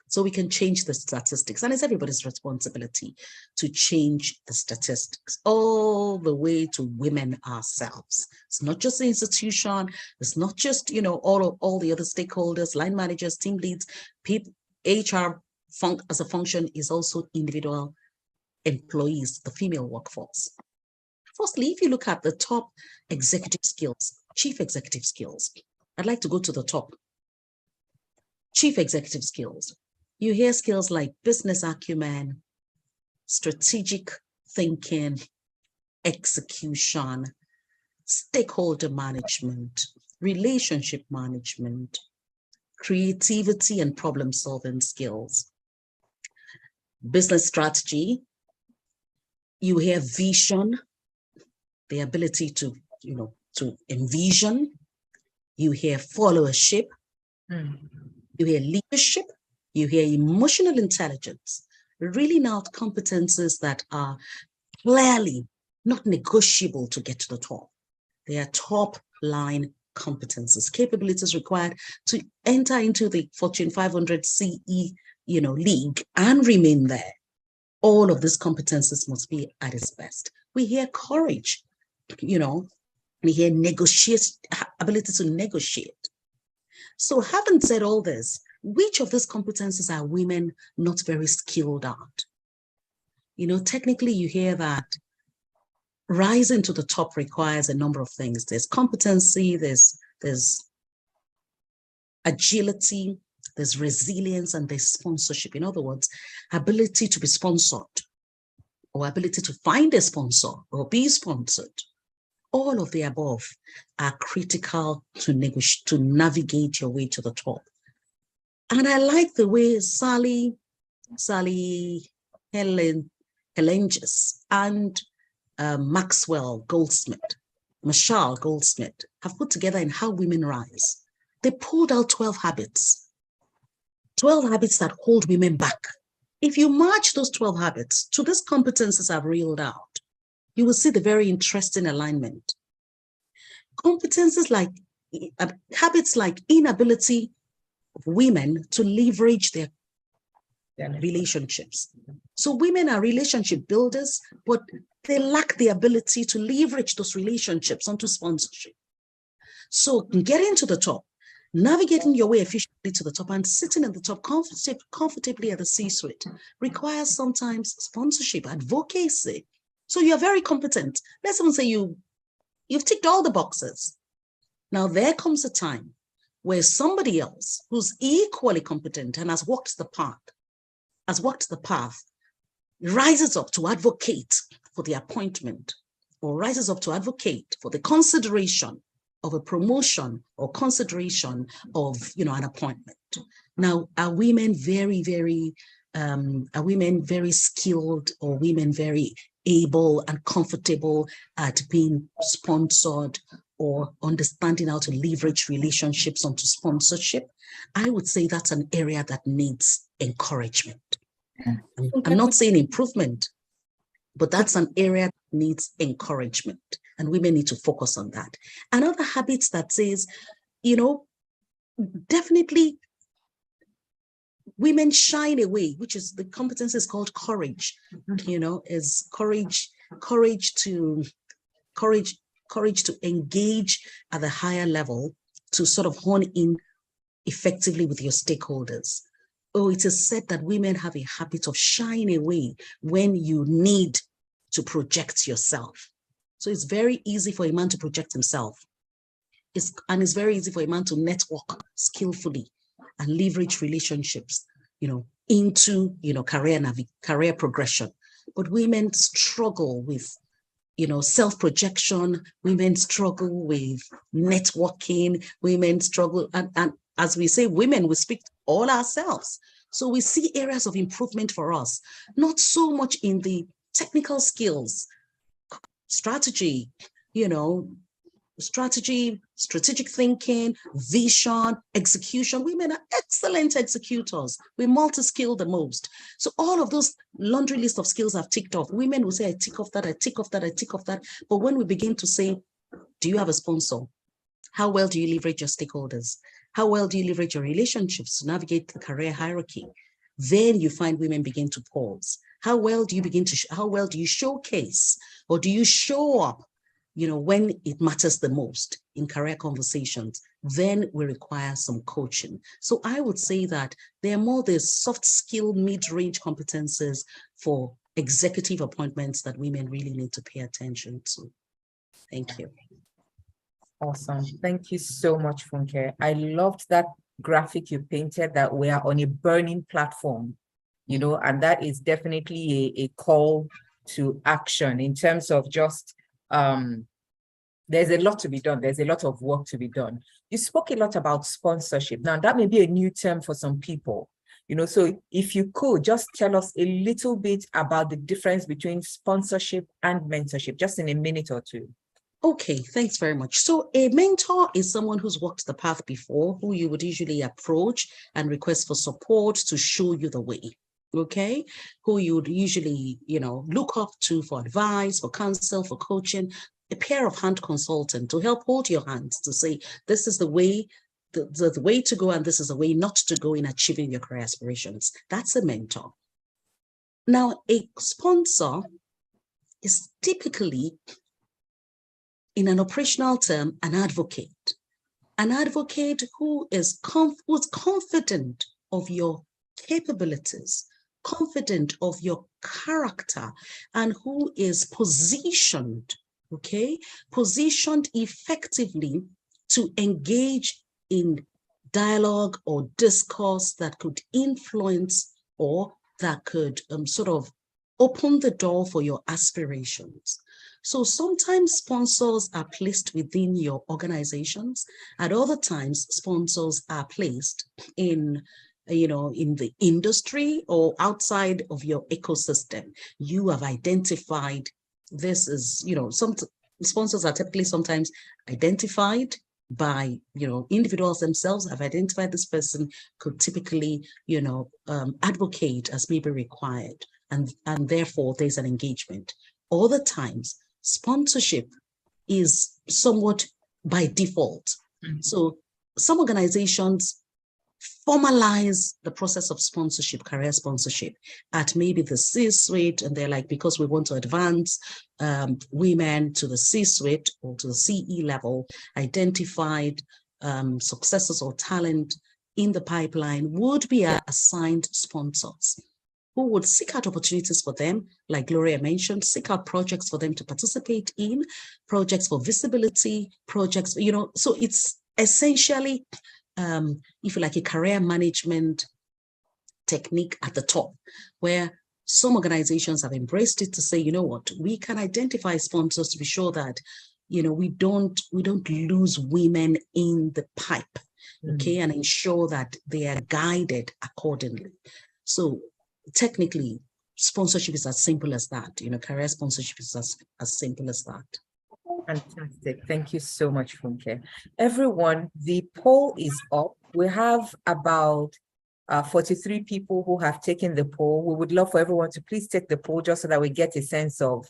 So we can change the statistics, and it's everybody's responsibility to change the statistics all the way to women ourselves. It's not just the institution. It's not just, all the other stakeholders, line managers, team leads, people, HR as a function is also individual employees, the female workforce. Firstly, if you look at the top executive skills, chief executive skills, I'd like to go to the top. Chief executive skills. You hear skills like business acumen, strategic thinking, execution, stakeholder management, relationship management, creativity and problem-solving skills. Business strategy, you hear vision, the ability to envision. You hear followership, you hear leadership, you hear emotional intelligence, really now competences that are clearly not negotiable to get to the top. They are top line competences, capabilities required to enter into the Fortune 500 CE, league and remain there. All of these competences must be at its best. We hear courage, we hear ability to negotiate. So having said all this, which of these competences are women not very skilled at? Technically you hear that rising to the top requires a number of things. There's competency, there's agility, there's resilience, and there's sponsorship. In other words, ability to be sponsored, or ability to find a sponsor or be sponsored. All of the above are critical to navigate your way to the top. And I like the way Sally Helenges and Maxwell Goldsmith, Michelle Goldsmith have put together in How Women Rise. They pulled out 12 habits that hold women back. If you match those 12 habits to these competencies I've reeled out, you will see the very interesting alignment. Competencies like habits like inability of women to leverage their relationships. So women are relationship builders, but they lack the ability to leverage those relationships onto sponsorship. So getting to the top, navigating your way efficiently to the top, and sitting at the top comfortably at the C-suite requires sometimes sponsorship, advocacy. So you're very competent. Let's even say you've ticked all the boxes. Now there comes a time where somebody else who's equally competent and has walked the path, rises up to advocate for the appointment, or rises up to advocate for the consideration of a promotion or consideration of, an appointment. Now, are women very skilled, or women very able and comfortable at being sponsored or understanding how to leverage relationships onto sponsorship? I would say that's an area that needs encouragement. I'm not saying improvement, but that's an area that needs encouragement, and women need to focus on that. Another habit that says, definitely women shine away, which is the competence is called courage, is courage to engage at the higher level, to sort of hone in effectively with your stakeholders. It is said that women have a habit of shying away when you need to project yourself. So it's very easy for a man to project himself. It's very easy for a man to network skillfully and leverage relationships, into, career progression. But women struggle with, self-projection. Women struggle with networking. Women struggle, and as we say, women, we speak all ourselves. So we see areas of improvement for us, not so much in the technical skills, strategy, strategic thinking, vision, execution. Women are excellent executors. We multi-skill the most. So all of those laundry list of skills I've ticked off, women will say, I tick off that, I tick off that, I tick off that. But when we begin to say, do you have a sponsor? How well do you leverage your stakeholders? How well do you leverage your relationships to navigate the career hierarchy? Then you find women begin to pause. How well do you showcase, or do you show up, when it matters the most in career conversations? Then we require some coaching. So I would say that there are more the soft skill, mid-range competences for executive appointments that women really need to pay attention to. Thank you. Awesome. Thank you so much, Funke. I loved that graphic you painted, that we are on a burning platform, and that is definitely a call to action in terms of just, there's a lot to be done. There's a lot of work to be done. You spoke a lot about sponsorship. Now, that may be a new term for some people, so if you could just tell us a little bit about the difference between sponsorship and mentorship, just in a minute or two. Okay, thanks very much. So a mentor is someone who's walked the path before, who you would usually approach and request for support to show you the way, okay? Who you would usually, look up to for advice, for counsel, for coaching, a pair of hand consultant to help hold your hands to say, this is the way, the way to go, and this is the way not to go in achieving your career aspirations. That's a mentor. Now, a sponsor is typically, in an operational term, an advocate who is who's confident of your capabilities, confident of your character and who is positioned, okay, positioned effectively to engage in dialogue or discourse that could influence or that could sort of open the door for your aspirations. So sometimes sponsors are placed within your organizations, at other times sponsors are placed in in the industry or outside of your ecosystem. You have identified this is, some sponsors are typically sometimes identified by, individuals themselves have identified this person could typically, advocate as may be required. And therefore there's an engagement. Other times, sponsorship is somewhat by default. So some organizations formalize the process of sponsorship, career sponsorship, at maybe the C-suite, and they're like, because we want to advance women to the C-suite or to the CE level, identified successors or talent in the pipeline would be assigned sponsors who would seek out opportunities for them, like Gloria mentioned, seek out projects for them to participate in, projects for visibility, projects, so it's essentially, if you like, a career management technique at the top, where some organizations have embraced it to say, you know what, we can identify sponsors to be sure that, we don't lose women in the pipe, okay, and ensure that they are guided accordingly. So technically, sponsorship is as simple as that. Career sponsorship is as simple as that. Fantastic. Thank you so much, Funke. Everyone, the poll is up. We have about 43 people who have taken the poll. We would love for everyone to please take the poll just so that we get a sense of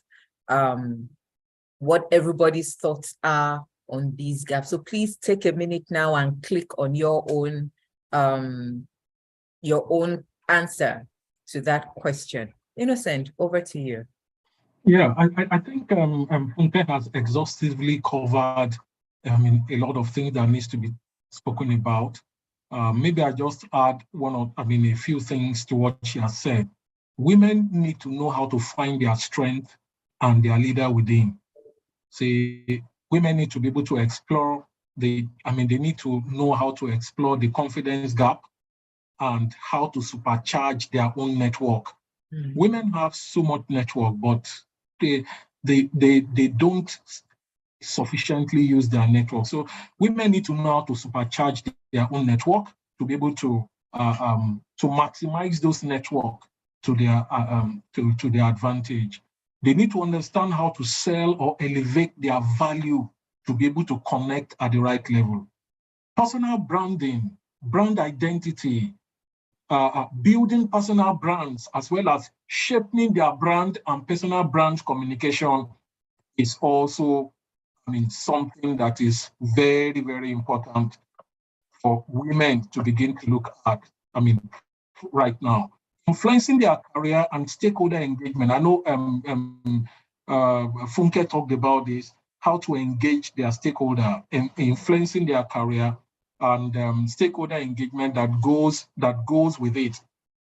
what everybody's thoughts are on these gaps. So please take a minute now and click on your own answer to that question. Innocent, over to you. Yeah, I think Funke has exhaustively covered, a lot of things that needs to be spoken about. Maybe I just add a few things to what she has said. Women need to know how to find their strength and their leader within. See, women need to be able to explore they need to know how to explore the confidence gap and how to supercharge their own network. Women have so much network, but they don't sufficiently use their network. So women need to know how to supercharge their own network to be able to maximize those network to their advantage. They need to understand how to sell or elevate their value to be able to connect at the right level. Personal branding, brand identity, building personal brands, as well as shaping their brand and personal brand communication is also, something that is very, very important for women to begin to look at, right now. Influencing their career and stakeholder engagement. I know Funke talked about this, how to engage their stakeholder in influencing their career and stakeholder engagement that goes with it.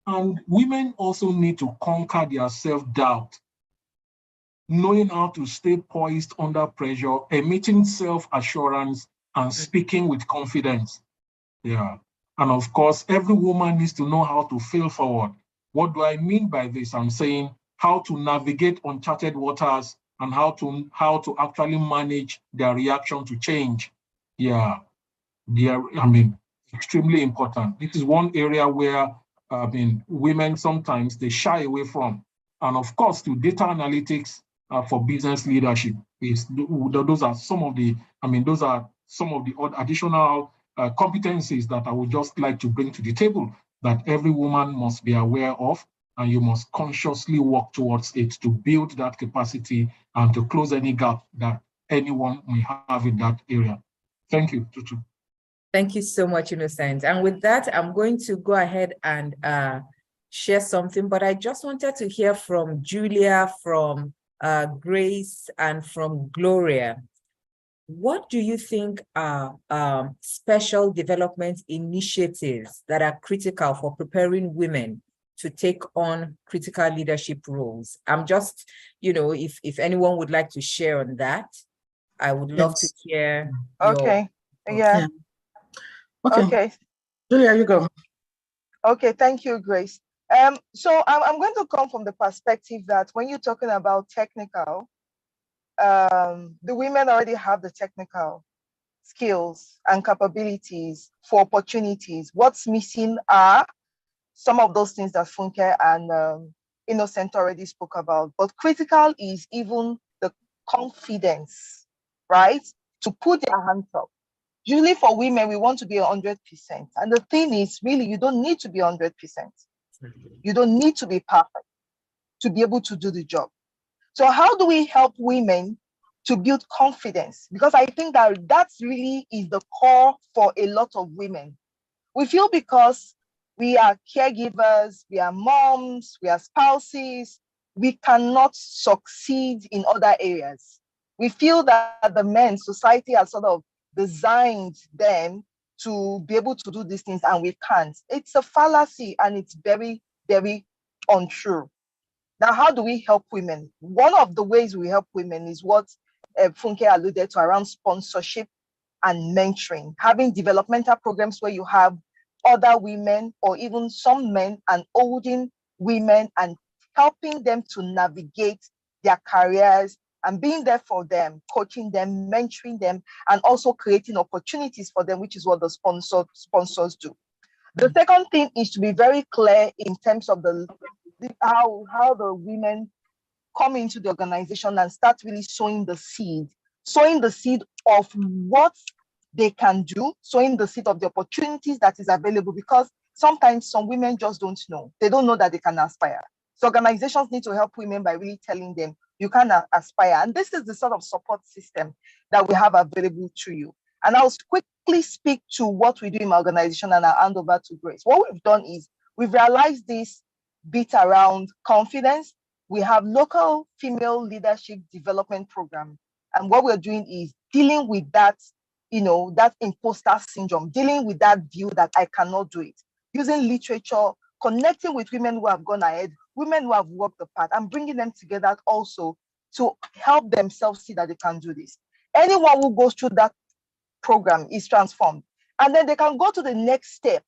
And women also need to conquer their self-doubt, knowing how to stay poised under pressure, emitting self-assurance, and speaking with confidence. Yeah. And of course, every woman needs to know how to fail forward. What do I mean by this? I'm saying how to navigate uncharted waters and how to actually manage their reaction to change. Yeah. Extremely important. This is one area where women sometimes they shy away from. And of course, to data analytics for business leadership those are some of the additional competencies that I would just like to bring to the table that every woman must be aware of, and you must consciously work towards it to build that capacity and to close any gap that anyone may have in that area. Thank you, Tutu. Thank you so much, Innocent. And with that, I'm going to go ahead and share something, but I just wanted to hear from Julia, from Grace, and from Gloria. What do you think are special development initiatives that are critical for preparing women to take on critical leadership roles? I'm just, if anyone would like to share on that, I would love to hear Okay. Yeah. Okay. Julia, you go. Okay, thank you, Grace. So I'm going to come from the perspective that when you're talking about technical, the women already have the technical skills and capabilities for opportunities. What's missing are some of those things that Funke and Innocent already spoke about. But critical is even the confidence, right? To put their hands up. Usually for women, we want to be 100%. And the thing is, really, you don't need to be 100%. You don't need to be perfect to be able to do the job. So how do we help women to build confidence? Because I think that really is the core for a lot of women. We feel because we are caregivers, we are moms, we are spouses, we cannot succeed in other areas. We feel that the men, society has sort of designed them to be able to do these things and we can't. It's a fallacy and it's very, very untrue. Now, how do we help women? One of the ways we help women is what Funke alluded to around sponsorship and mentoring, having developmental programs where you have other women or even some men and holding women and helping them to navigate their careers and being there for them, coaching them, mentoring them, and also creating opportunities for them, which is what the sponsors do. The second thing is to be very clear in terms of how the women come into the organization and start really sowing the seed of what they can do, sowing the seed of the opportunities that is available, because sometimes some women just don't know. They don't know that they can aspire. So organizations need to help women by really telling them you can aspire. And this is the sort of support system that we have available to you. And I'll quickly speak to what we do in my organization and I'll hand over to Grace. What we've done is we've realized this bit around confidence. We have local female leadership development program. And what we're doing is dealing with that, that imposter syndrome, dealing with that view that I cannot do it, using literature, connecting with women who have gone ahead, women who have walked the path, and bringing them together also to help themselves see that they can do this. Anyone who goes through that program is transformed. And then they can go to the next step,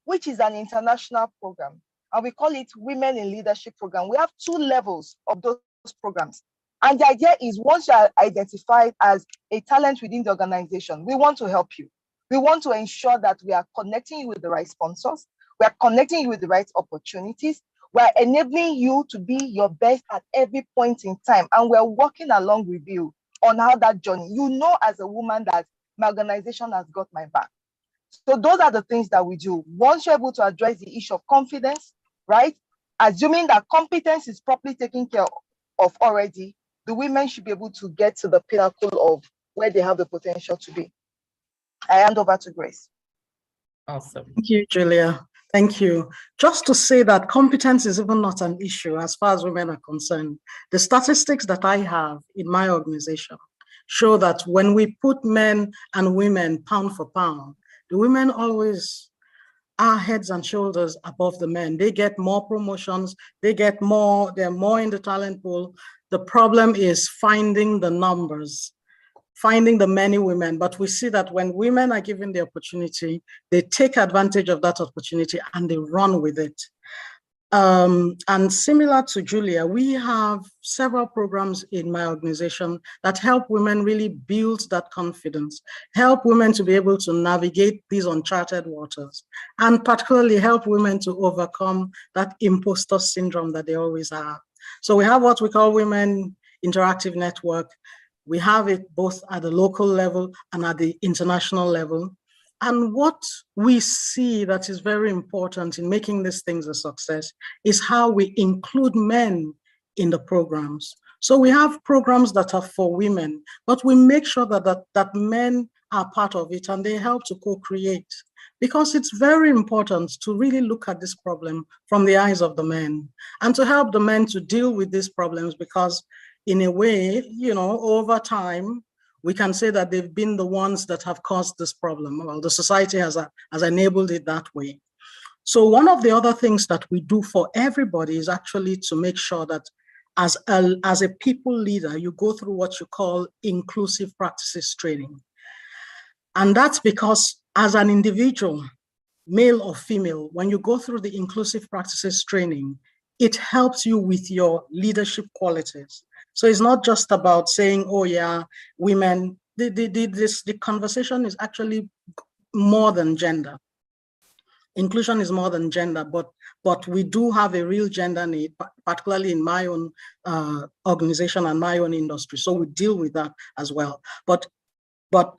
which is an international program. And we call it Women in Leadership Program. We have 2 levels of those programs. And the idea is once you are identified as a talent within the organization, we want to help you. We want to ensure that we are connecting you with the right sponsors. We are connecting you with the right opportunities. We are enabling you to be your best at every point in time. And we're working along with you on how that journey, as a woman that my organization has got my back. So those are the things that we do. Once you're able to address the issue of confidence, right? Assuming that competence is properly taken care of already, the women should be able to get to the pinnacle of where they have the potential to be. I hand over to Grace. Awesome. Thank you, Julia. Thank you. Just to say that competence is even not an issue as far as women are concerned. The statistics that I have in my organization show that when we put men and women pound for pound, the women always are heads and shoulders above the men. They get more promotions, they're more in the talent pool. The problem is finding the numbers, finding the many women. But we see that when women are given the opportunity, they take advantage of that opportunity and they run with it. And similar to Julia, we have several programs in my organization that help women really build that confidence, help women to be able to navigate these uncharted waters, and particularly help women to overcome that imposter syndrome that they always have. So we have what we call Women Interactive Network. We have it both at the local level and at the international level. And what we see that is very important in making these things a success is how we include men in the programs. So we have programs that are for women, but we make sure that men are part of it and they help to co-create, because it's very important to really look at this problem from the eyes of the men and to help the men to deal with these problems, because in a way, over time, we can say that they've been the ones that have caused this problem. Well, the society has enabled it that way. So one of the other things that we do for everybody is actually to make sure that as a people leader, you go through what you call inclusive practices training. And that's because as an individual, male or female, when you go through the inclusive practices training, it helps you with your leadership qualities. So it's not just about saying, oh yeah, women, the conversation is actually more than gender. Inclusion is more than gender, but we do have a real gender need, particularly in my own organization and my own industry. So we deal with that as well. But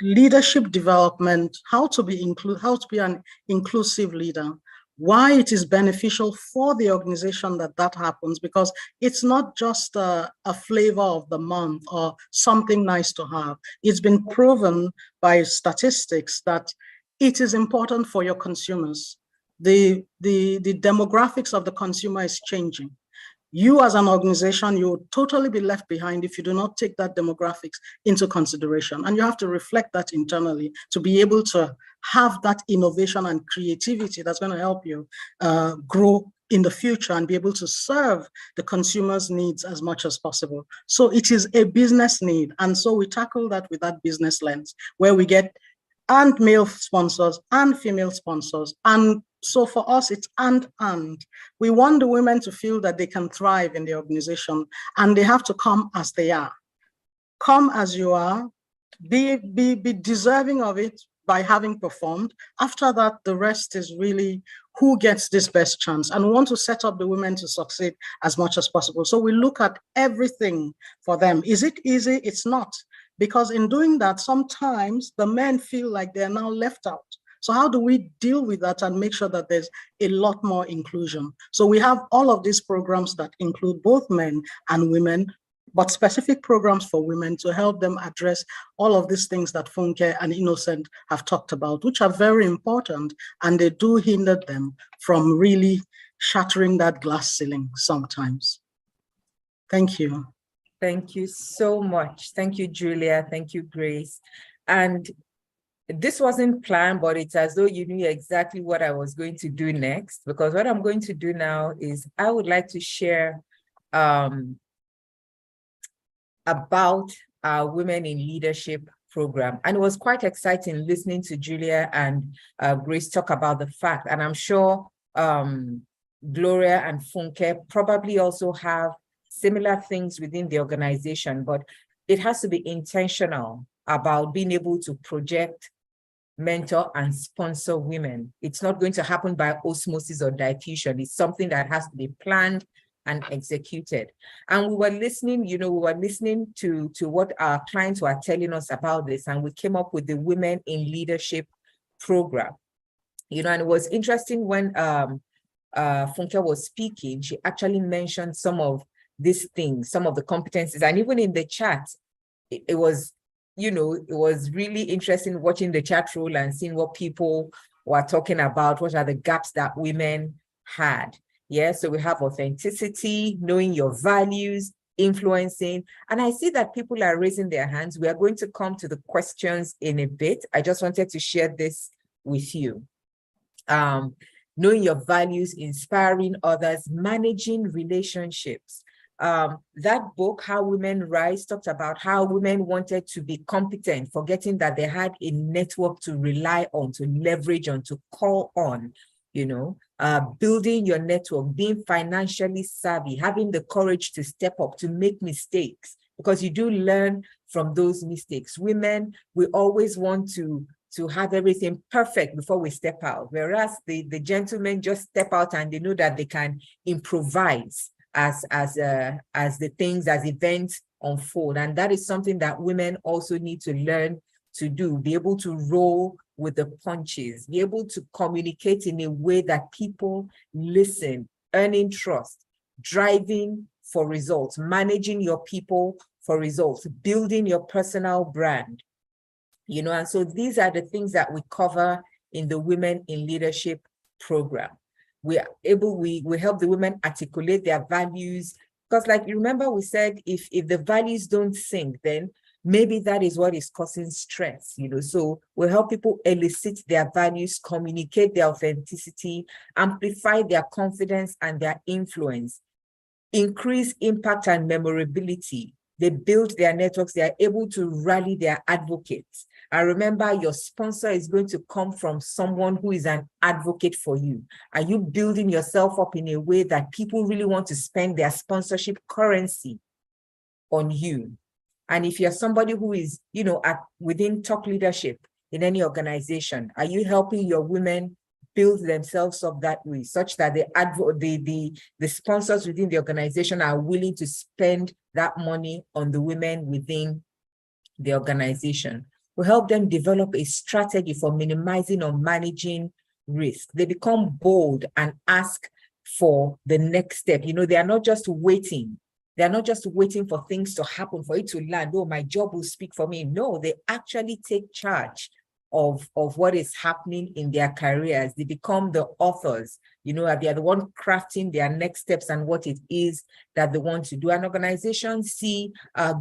leadership development, how to be an inclusive leader, why it is beneficial for the organization that happens, because it's not just a flavor of the month or something nice to have. It's been proven by statistics that it is important for your consumers. The demographics of the consumer is changing. You as an organization, you will totally be left behind if you do not take that demographics into consideration. And you have to reflect that internally to be able to have that innovation and creativity that's going to help you grow in the future and be able to serve the consumer's needs as much as possible. So it is a business need. And so we tackle that with that business lens, where we get and male sponsors and female sponsors. And so for us, it's and. We want the women to feel that they can thrive in the organization, and they have to come as they are. Come as you are, be deserving of it by having performed. After that, the rest is really who gets this best chance, and we want to set up the women to succeed as much as possible. So we look at everything for them. Is it easy? It's not. Because in doing that, sometimes the men feel like they're now left out. So how do we deal with that and make sure that there's a lot more inclusion? So we have all of these programs that include both men and women, but specific programs for women to help them address all of these things that Funke and Innocent have talked about, which are very important, and they do hinder them from really shattering that glass ceiling sometimes. Thank you. Thank you so much. Thank you, Julia. Thank you, Grace. And this wasn't planned, but it's as though you knew exactly what I was going to do next, because what I'm going to do now is I would like to share about our Women in Leadership program. And it was quite exciting listening to Julia and Grace talk about the fact, and I'm sure Gloria and Funke probably also have similar things within the organization, but it has to be intentional about being able to project, mentor, and sponsor women. It's not going to happen by osmosis or diffusion. It's something that has to be planned and executed. And we were listening, to what our clients were telling us about this, and we came up with the Women in Leadership program. And it was interesting when Funke was speaking, she actually mentioned some of these things, some of the competencies, and even in the chat, it was really interesting watching the chat roll and seeing what people were talking about, what are the gaps that women had. Yeah, so we have authenticity, knowing your values, influencing, and I see that people are raising their hands. We are going to come to the questions in a bit. I just wanted to share this with you. Knowing your values, inspiring others, managing relationships. That book, How Women Rise, talked about how women wanted to be competent, forgetting that they had a network to rely on, to leverage on, to call on, building your network, being financially savvy, having the courage to step up, to make mistakes, because you do learn from those mistakes. Women, we always want to have everything perfect before we step out, whereas the gentlemen just step out and they know that they can improvise as events unfold. And that is something that women also need to learn to do, be able to roll with the punches, be able to communicate in a way that people listen, earning trust, driving for results, managing your people for results, building your personal brand. And so these are the things that we cover in the Women in Leadership program. We help the women articulate their values, because like, remember we said, if the values don't sync, then Maybe that is what is causing stress, you know. So we'll help people elicit their values, communicate their authenticity, amplify their confidence and their influence, increase impact and memorability. They build their networks, they are able to rally their advocates. And remember, your sponsor is going to come from someone who is an advocate for you. Are you building yourself up in a way that people really want to spend their sponsorship currency on you? And if you're somebody who is, you know, within top leadership in any organization, are you helping your women build themselves up that way, such that the sponsors within the organization are willing to spend that money on the women within the organization? We help them develop a strategy for minimizing or managing risk. They become bold and ask for the next step. You know, they are not just waiting. They're not just waiting for things to happen, for it to land. Oh, my job will speak for me. No, they actually take charge of what is happening in their careers. They become the authors. You know, they are the one crafting their next steps and what it is that they want to do. And organizations see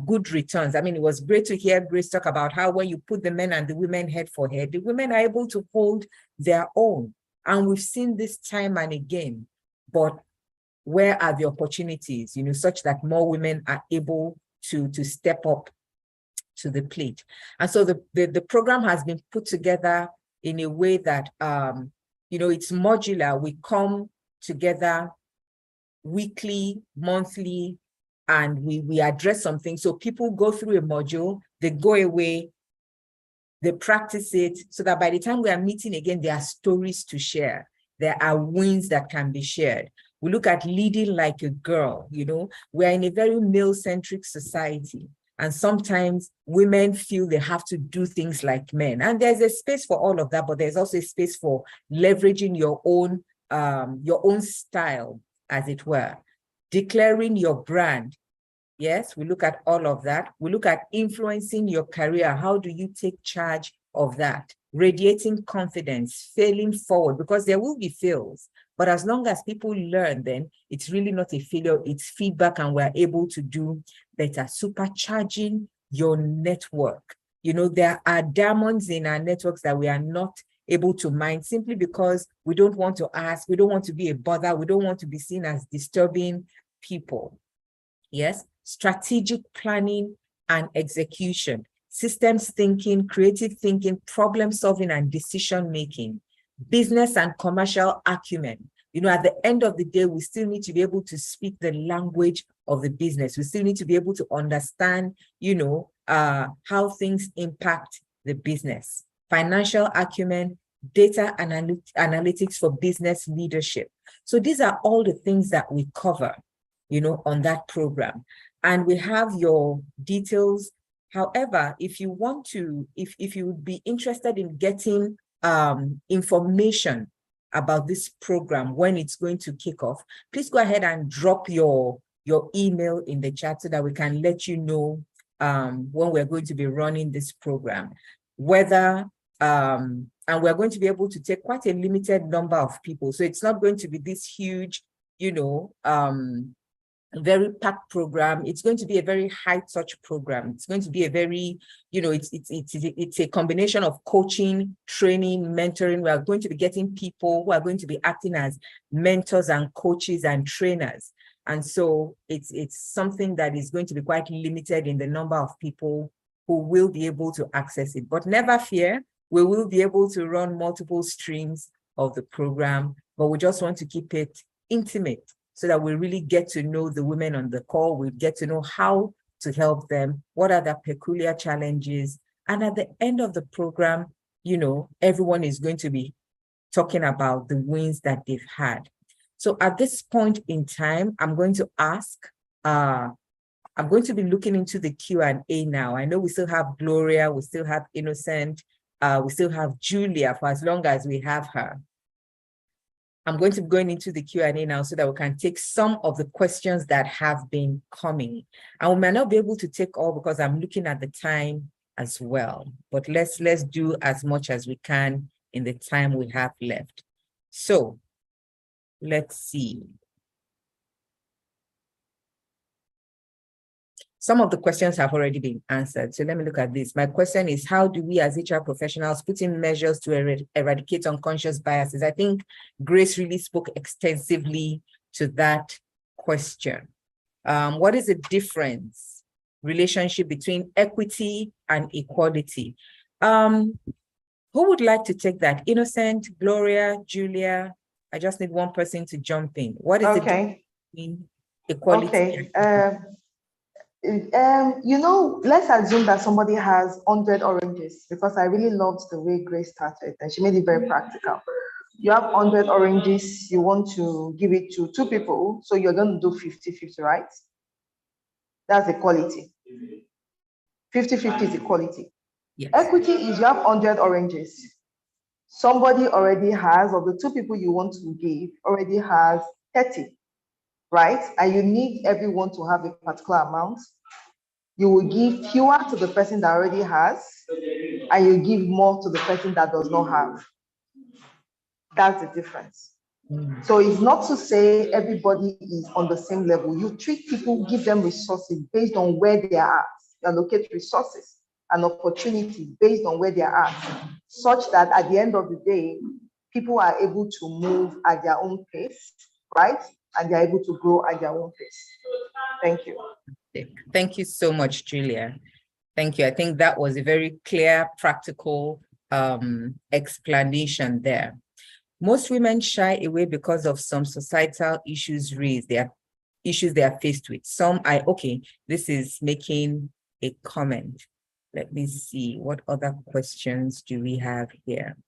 good returns. I mean, it was great to hear Grace talk about how when you put the men and the women head for head, the women are able to hold their own. And we've seen this time and again. But where are the opportunities, you know, such that more women are able to step up to the plate? And so the program has been put together in a way that, you know, it's modular. We come together weekly, monthly, and we address something. So people go through a module, they go away, they practice it, so that by the time we are meeting again, there are stories to share. There are wins that can be shared. We look at leading like a girl, you know. We're in a very male-centric society. And sometimes women feel they have to do things like men. And there's a space for all of that, but there's also a space for leveraging your own style, as it were. Declaring your brand. Yes, we look at all of that. We look at influencing your career. How do you take charge of that? Radiating confidence, failing forward, because there will be fails. But as long as people learn, then it's really not a failure, it's feedback, and we're able to do better. Supercharging your network. You know, there are diamonds in our networks that we are not able to mine simply because we don't want to ask, we don't want to be a bother, we don't want to be seen as disturbing people. Yes, strategic planning and execution, systems thinking, creative thinking, problem solving and decision making, business and commercial acumen. You know, at the end of the day, we still need to be able to speak the language of the business. We still need to be able to understand, you know, how things impact the business. Financial acumen, data analytics for business leadership. So these are all the things that we cover, you know, on that program. And we have your details. However, if you want to, if you would be interested in getting information about this program when it's going to kick off, please go ahead and drop your email in the chat so that we can let you know when we're going to be running this program. Whether and we're going to be able to take quite a limited number of people. So it's not going to be this huge, you know, very packed program. It's going to be a very high touch program. It's going to be a very, you know, it's a combination of coaching, training, mentoring. We are going to be getting people who are going to be acting as mentors and coaches and trainers. And so it's something that is going to be quite limited in the number of people who will be able to access it. But never fear, we will be able to run multiple streams of the program, but we just want to keep it intimate so that we really get to know the women on the call. We get to know how to help them, what are their peculiar challenges. And at the end of the program, you know, everyone is going to be talking about the wins that they've had. So at this point in time, I'm going to ask, I'm going to be looking into the Q&A now. I know we still have Gloria, we still have Innocent, we still have Julia for as long as we have her. I'm going to be going into the Q&A now so that we can take some of the questions that have been coming. And we might not be able to take all because I'm looking at the time as well. But let's do as much as we can in the time we have left. So let's see. some of the questions have already been answered. So let me look at this. My question is, how do we as HR professionals put in measures to eradicate unconscious biases? I think Grace really spoke extensively to that question. What is the difference, relationship between equity and equality? Who would like to take that? Innocent, Gloria, Julia? I just need one person to jump in. What is the difference between equality and let's assume that somebody has 100 oranges, because I really loved the way Grace started and she made it very practical. You have 100 oranges, you want to give it to 2 people, so you're going to do 50-50, right? That's equality. 50-50 is equality. Yes. Equity is you have 100 oranges. Somebody already has, of the 2 people you want to give, already has 30, right? And you need everyone to have a particular amount. You will give fewer to the person that already has, and you give more to the person that does not have. That's the difference. So it's not to say everybody is on the same level. You treat people, give them resources based on where they are at. You allocate resources and opportunities based on where they are at, such that at the end of the day, people are able to move at their own pace, right? And they're able to grow at their own pace. Thank you. Thank you so much, Julia. Thank you. I think that was a very clear, practical explanation there. Most women shy away because of some societal issues raised. They are issues they are faced with. Some okay, this is making a comment. Let me see, what other questions do we have here?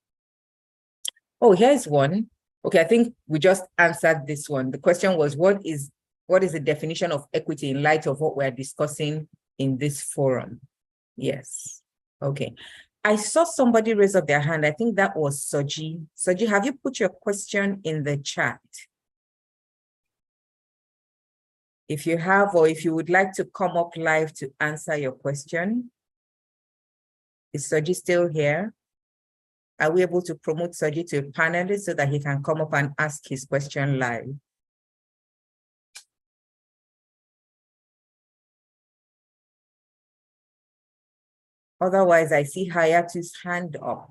Oh, here's one. Okay, I think we just answered this one. The question was, what is the definition of equity in light of what we're discussing in this forum? Yes. Okay. I saw somebody raise up their hand. I think that was Soji. Soji, have you put your question in the chat? If you have, or if you would like to come up live to answer your question. Is Soji still here? Are we able to promote Soji to a panelist so that he can come up and ask his question live? Otherwise, I see Hayatu's hand up.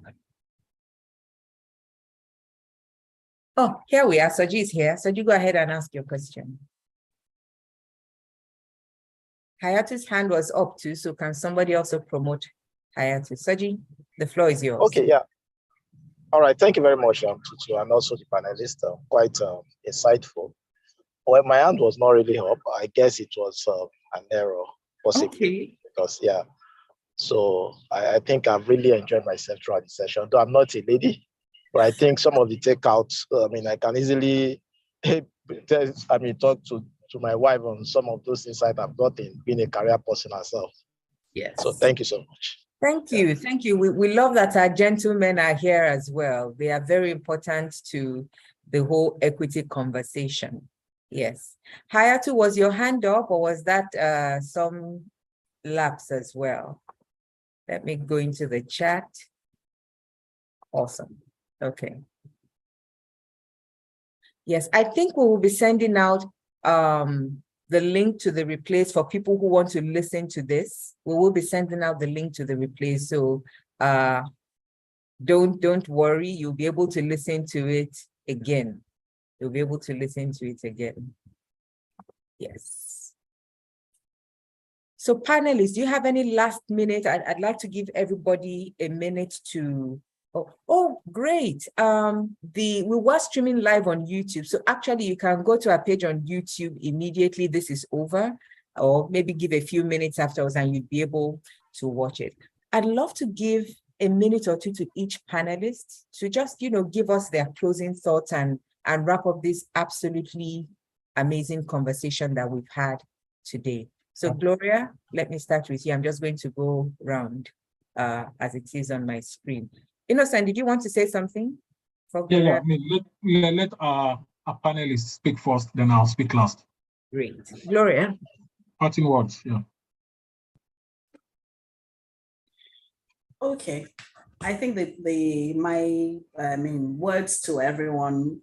Oh, here we are. Soji is here. Soji, go ahead and ask your question. Hayatu's hand was up too, so can somebody also promote Hayatu? Soji, the floor is yours. Okay, yeah. All right, thank you very much, Tutu, and also the panelists, quite insightful. Well, my hand was not really up. I guess it was an error, possibly. Okay. Because, yeah. So I think I've really enjoyed myself throughout the session, though I'm not a lady, but I think some of the takeouts, I can easily, talk to my wife on some of those insights I've gotten, being a career person herself. Yes. So thank you so much. Thank you. Thank you. We love that our gentlemen are here as well. They are very important to the whole equity conversation. Yes. Hayatu, was your hand up, or was that some lapse as well? Let me go into the chat. Awesome. Okay. Yes, I think we will be sending out the link to the replays for people who want to listen to this. We will be sending out the link to the replays. So don't worry, you'll be able to listen to it again. You'll be able to listen to it again. Yes. So panelists, do you have any last minute? I'd like to give everybody a minute to, oh great. We were streaming live on YouTube. So actually you can go to our page on YouTube immediately this is over, or maybe give a few minutes afterwards and you'd be able to watch it. I'd love to give a minute or two to each panelist to just, give us their closing thoughts and wrap up this absolutely amazing conversation that we've had today. So Gloria, let me start with you. I'm just going to go round as it is on my screen. Innocent, did you want to say something? Yeah. Let our panelists speak first, then I'll speak last. Great. Gloria. Parting words, yeah. Okay. I think that my words to everyone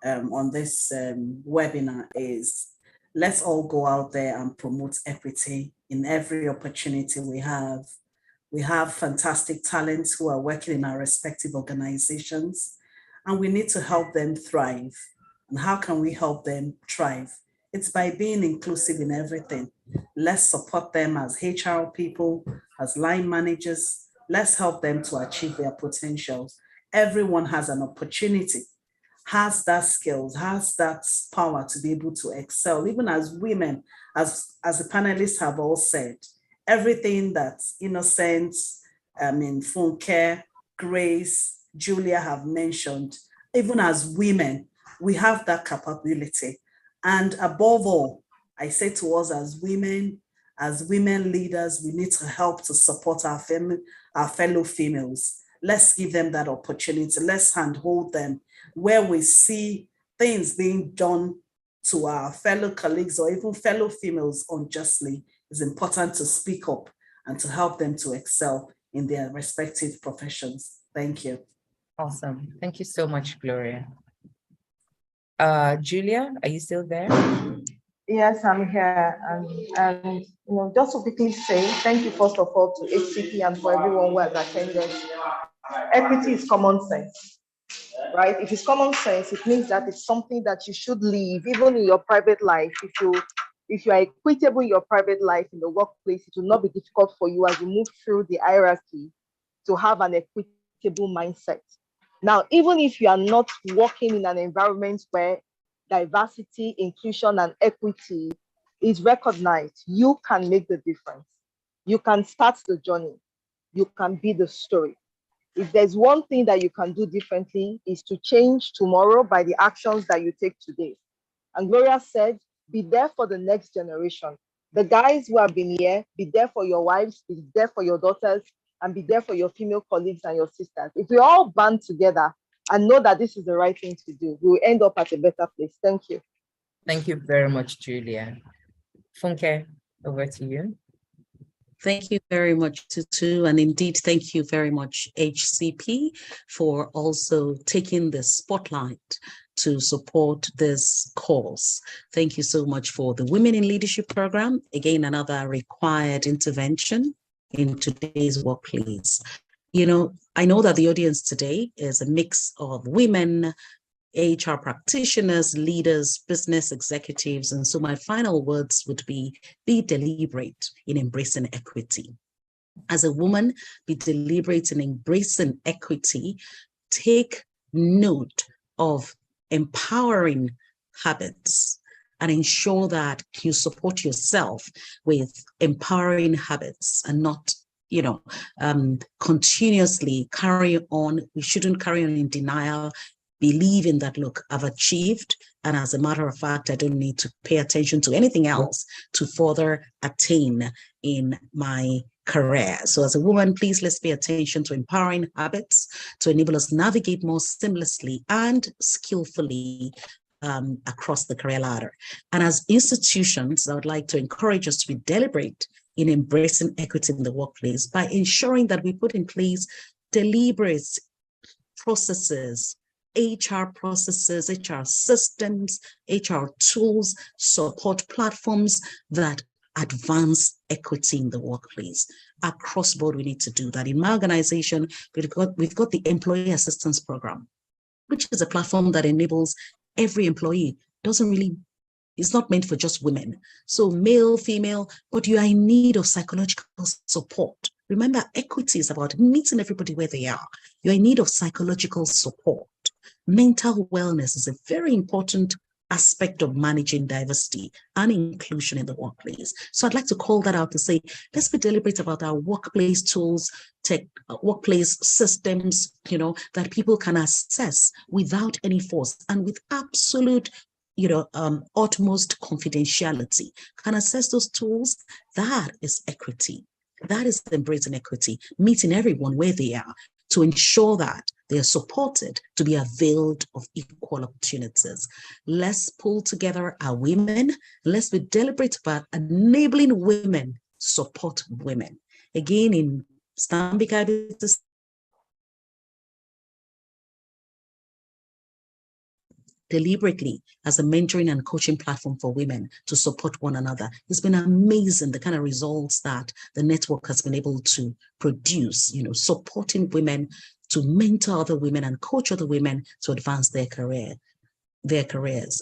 on this webinar is, let's all go out there and promote equity in every opportunity we have. We have fantastic talents who are working in our respective organizations, and we need to help them thrive. And how can we help them thrive? It's by being inclusive in everything. Let's support them as HR people, as line managers. Let's help them to achieve their potentials. Everyone has an opportunity, has that skills, has that power to be able to excel, even as women, as the panelists have all said. Everything that Innocent, Funke, Grace, Julia have mentioned, even as women, we have that capability. And above all, I say to us as women leaders, we need to help to support our fellow females. Let's give them that opportunity. Let's handhold them where we see things being done to our fellow colleagues or even fellow females unjustly. It's important to speak up and to help them to excel in their respective professions. Thank you. Awesome. Thank you so much, Gloria. Julia, are you still there? Yes, I'm here. And just to quickly say, thank you first of all to HCP and for everyone who has attended. Equity is common sense, right? If it's common sense, it means that it's something that you should live, even in your private life. If you are equitable in your private life, in the workplace, it will not be difficult for you as you move through the hierarchy to have an equitable mindset. Now, even if you are not working in an environment where diversity, inclusion, and equity is recognized, you can make the difference. You can start the journey. You can be the story. If there's one thing that you can do differently, is to change tomorrow by the actions that you take today. And Gloria said, be there for the next generation. The guys who have been here, be there for your wives, be there for your daughters, and be there for your female colleagues and your sisters. If we all band together and know that this is the right thing to do, we will end up at a better place. Thank you. Thank you very much, Julia. Funke, over to you. Thank you very much, Tutu. And indeed, thank you very much, HCP, for also taking the spotlight to support this cause. Thank you so much for the Women in Leadership Program. Again, another required intervention in today's workplace. I know that the audience today is a mix of women, HR practitioners, leaders, business executives. And so my final words would be deliberate in embracing equity. As a woman, be deliberate in embracing equity. Take note of empowering habits and ensure that you support yourself with empowering habits and not continuously carry on. We shouldn't carry on in denial, believing that, look, I've achieved, and as a matter of fact, I don't need to pay attention to anything else to further attain in my career. So as a woman, please, let's pay attention to empowering habits to enable us navigate more seamlessly and skillfully across the career ladder. And as institutions, I would like to encourage us to be deliberate in embracing equity in the workplace by ensuring that we put in place deliberate processes, HR processes, HR systems, HR tools, support platforms that advance equity in the workplace. Across board, we need to do that. In my organization, we've got the Employee Assistance Program, which is a platform that enables every employee. It's not meant for just women. So male, female, but you are in need of psychological support. Remember, equity is about meeting everybody where they are. You're in need of psychological support. Mental wellness is a very important aspect of managing diversity and inclusion in the workplace. So I'd like to call that out to say, let's be deliberate about our workplace tools, workplace systems, that people can access without any force and with absolute utmost confidentiality, can access those tools. That is equity. That is embracing equity, meeting everyone where they are to ensure that they are supported to be availed of equal opportunities. Let's pull together our women. Let's be deliberate about enabling women support women. Again, in Stanbic IBTC, deliberately as a mentoring and coaching platform for women to support one another. It's been amazing the kind of results that the network has been able to produce, supporting women to mentor other women and coach other women to advance their careers.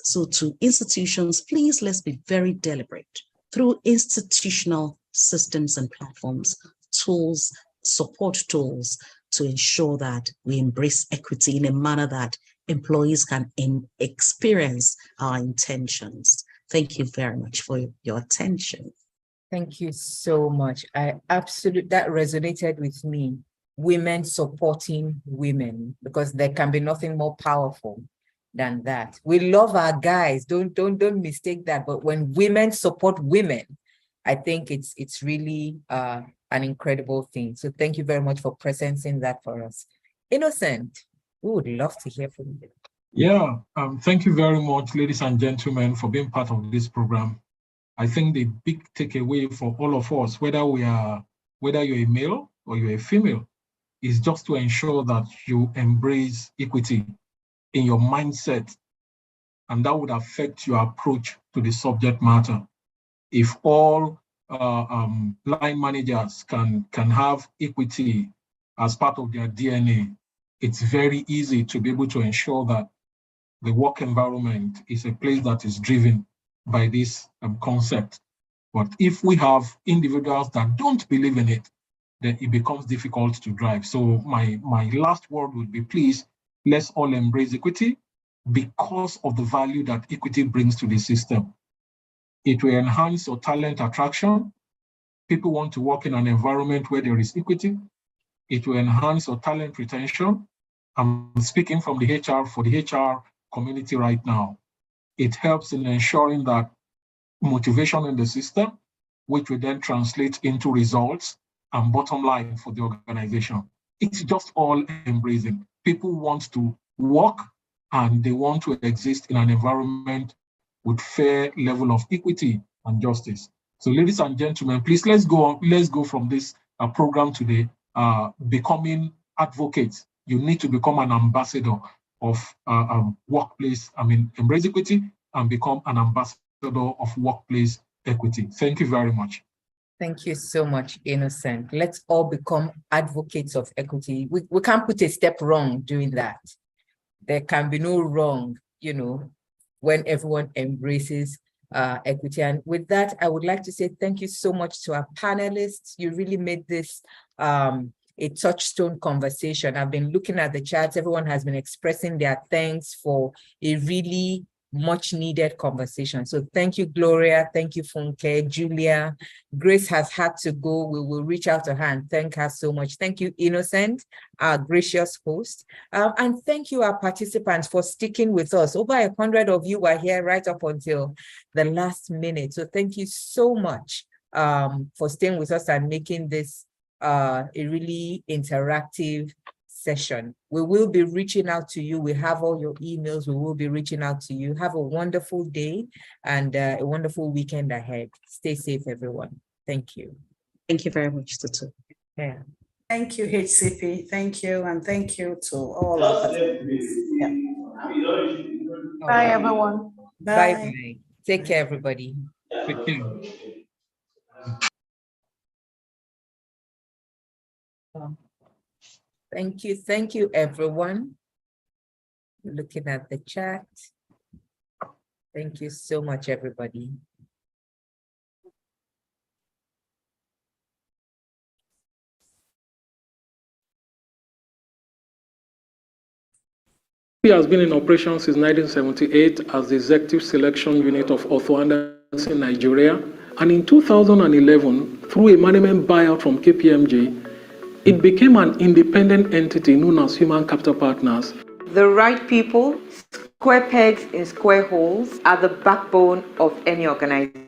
So to institutions, please, let's be very deliberate through institutional systems and platforms, tools, support tools to ensure that we embrace equity in a manner that employees can experience our intentions. Thank you very much for your attention. Thank you so much. That resonated with me. Women supporting women, because there can be nothing more powerful than that. We love our guys, don't mistake that. But when women support women, I think it's really an incredible thing. So thank you very much for presenting that for us. Innocent, we would love to hear from you. Yeah, thank you very much, ladies and gentlemen, for being part of this program. I think the big takeaway for all of us, whether you're a male or you're a female, is just to ensure that you embrace equity in your mindset, and that would affect your approach to the subject matter. If all line managers can have equity as part of their DNA, it's very easy to be able to ensure that the work environment is a place that is driven by this concept. But if we have individuals that don't believe in it, then it becomes difficult to drive. So my last word would be, please, let's all embrace equity because of the value that equity brings to the system. It will enhance your talent attraction. People want to work in an environment where there is equity. It will enhance your talent retention. I'm speaking from the HR community right now. It helps in ensuring that motivation in the system, which will then translate into results and bottom line for the organization. It's just all embracing. People want to work and they want to exist in an environment with fair level of equity and justice. So ladies and gentlemen, please let's go from this program today, becoming advocates. You need to become an ambassador of workplace, embrace equity and become an ambassador of workplace equity. Thank you very much. Thank you so much, Innocent. Let's all become advocates of equity. We can't put a step wrong doing that. There can be no wrong, when everyone embraces equity. And with that, I would like to say thank you so much to our panelists. You really made this a touchstone conversation. I've been looking at the charts. Everyone has been expressing their thanks for a really much needed conversation. So thank you, Gloria. Thank you, Funke, Julia. Grace has had to go. We will reach out to her and thank her so much. Thank you, Innocent, our gracious host. And thank you, our participants, for sticking with us. Over 100 of you were here right up until the last minute. So thank you so much for staying with us and making this a really interactive session. We will be reaching out to you. We have all your emails. We will be reaching out to you. Have a wonderful day and a wonderful weekend ahead. Stay safe, everyone. Thank you. Thank you very much, Tutu. Yeah. Thank you, HCP. Thank you. And thank you to all our participants. Yeah. Bye, everyone. Bye. Bye. Take care, everybody. Take care. Thank you, everyone. Looking at the chat. Thank you so much, everybody. He has been in operation since 1978 as the Executive Selection Unit of Ortho Anderson, Nigeria. And in 2011, through a management buyout from KPMG, it became an independent entity known as Human Capital Partners. The right people, square pegs in square holes, are the backbone of any organization.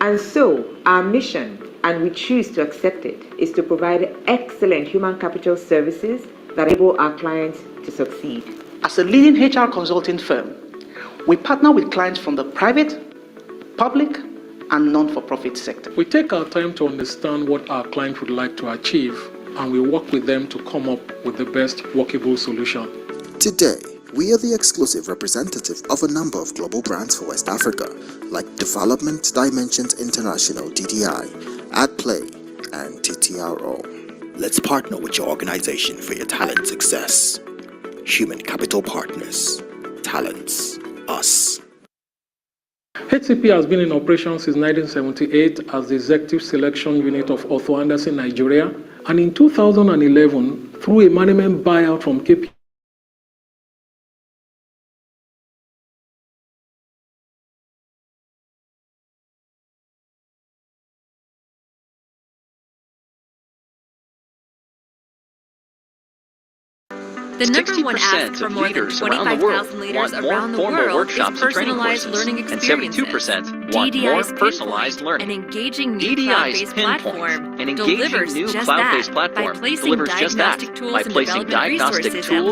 And so, our mission, and we choose to accept it, is to provide excellent human capital services that enable our clients to succeed. As a leading HR consulting firm, we partner with clients from the private, public, and non-for-profit sector. We take our time to understand what our client would like to achieve, and we work with them to come up with the best workable solution. Today, We are the exclusive representative of a number of global brands for West Africa, like Development Dimensions International DDI, AdPlay, and TTRO. Let's partner with your organization for your talent success. Human Capital Partners. Talents. Us. HCP has been in operation since 1978 as the Executive Selection Unit of Arthur Andersen, Nigeria, and in 2011, through a management buyout from KP. The number one ask for more than 25,000 leaders around the world is personalized learning experiences. DDI's personalized learning, an engaging new cloud-based platform, delivers just that by placing diagnostic tools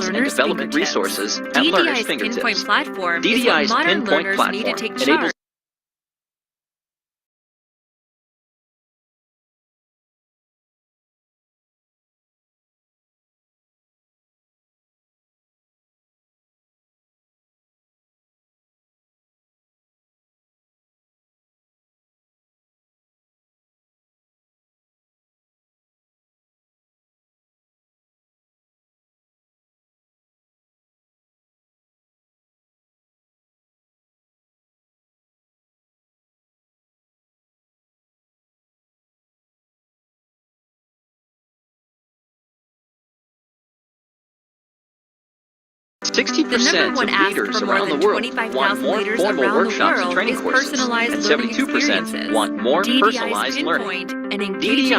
and development resources at learners' fingertips. DDI's Pinpoint platform is what modern learners need to take charge. The number one ask for more than 25,000 leaders around the world is personalized learning experiences. DDI's Pinpoint, an engaging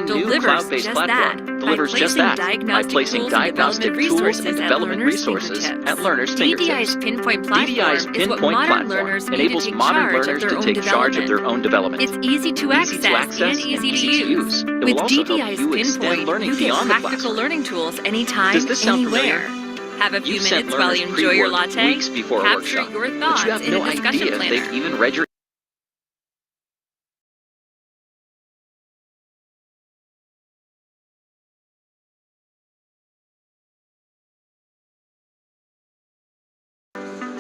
new cloud-based platform, delivers just that by placing diagnostic tools and development resources at learners' fingertips. DDI's Pinpoint platform is what modern learners need to take charge of their own development. It's easy to access and easy to use. With DDI's Pinpoint, you get practical learning tools anytime, anywhere. Have a few minutes while you enjoy your latte? Capture your thoughts in a discussion planner.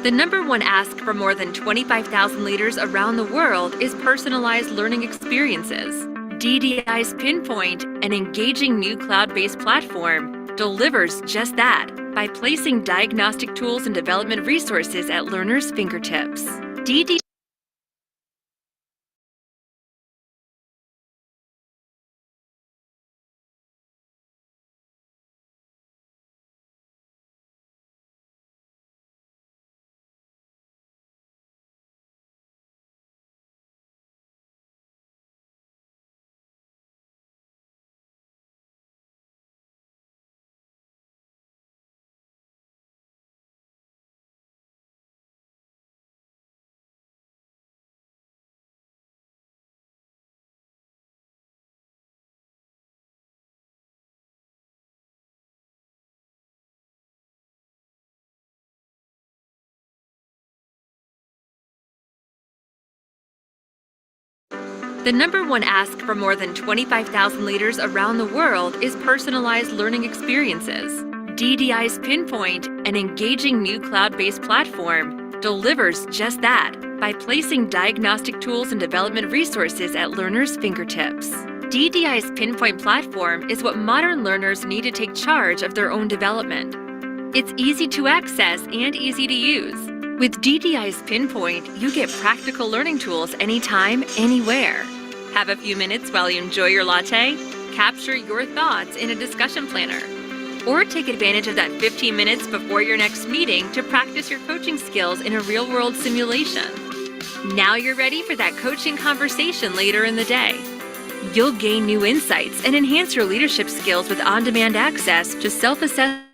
The number one ask for more than 25,000 leaders around the world is personalized learning experiences. DDI's Pinpoint, an engaging new cloud-based platform, delivers just that by placing diagnostic tools and development resources at learners' fingertips. The number one ask for more than 25,000 leaders around the world is personalized learning experiences. DDI's Pinpoint, an engaging new cloud-based platform, delivers just that by placing diagnostic tools and development resources at learners' fingertips. DDI's Pinpoint platform is what modern learners need to take charge of their own development. It's easy to access and easy to use. With DDI's Pinpoint, you get practical learning tools anytime, anywhere. Have a few minutes while you enjoy your latte? Capture your thoughts in a discussion planner. Or take advantage of that 15 minutes before your next meeting to practice your coaching skills in a real-world simulation. Now you're ready for that coaching conversation later in the day. You'll gain new insights and enhance your leadership skills with on-demand access to self-assess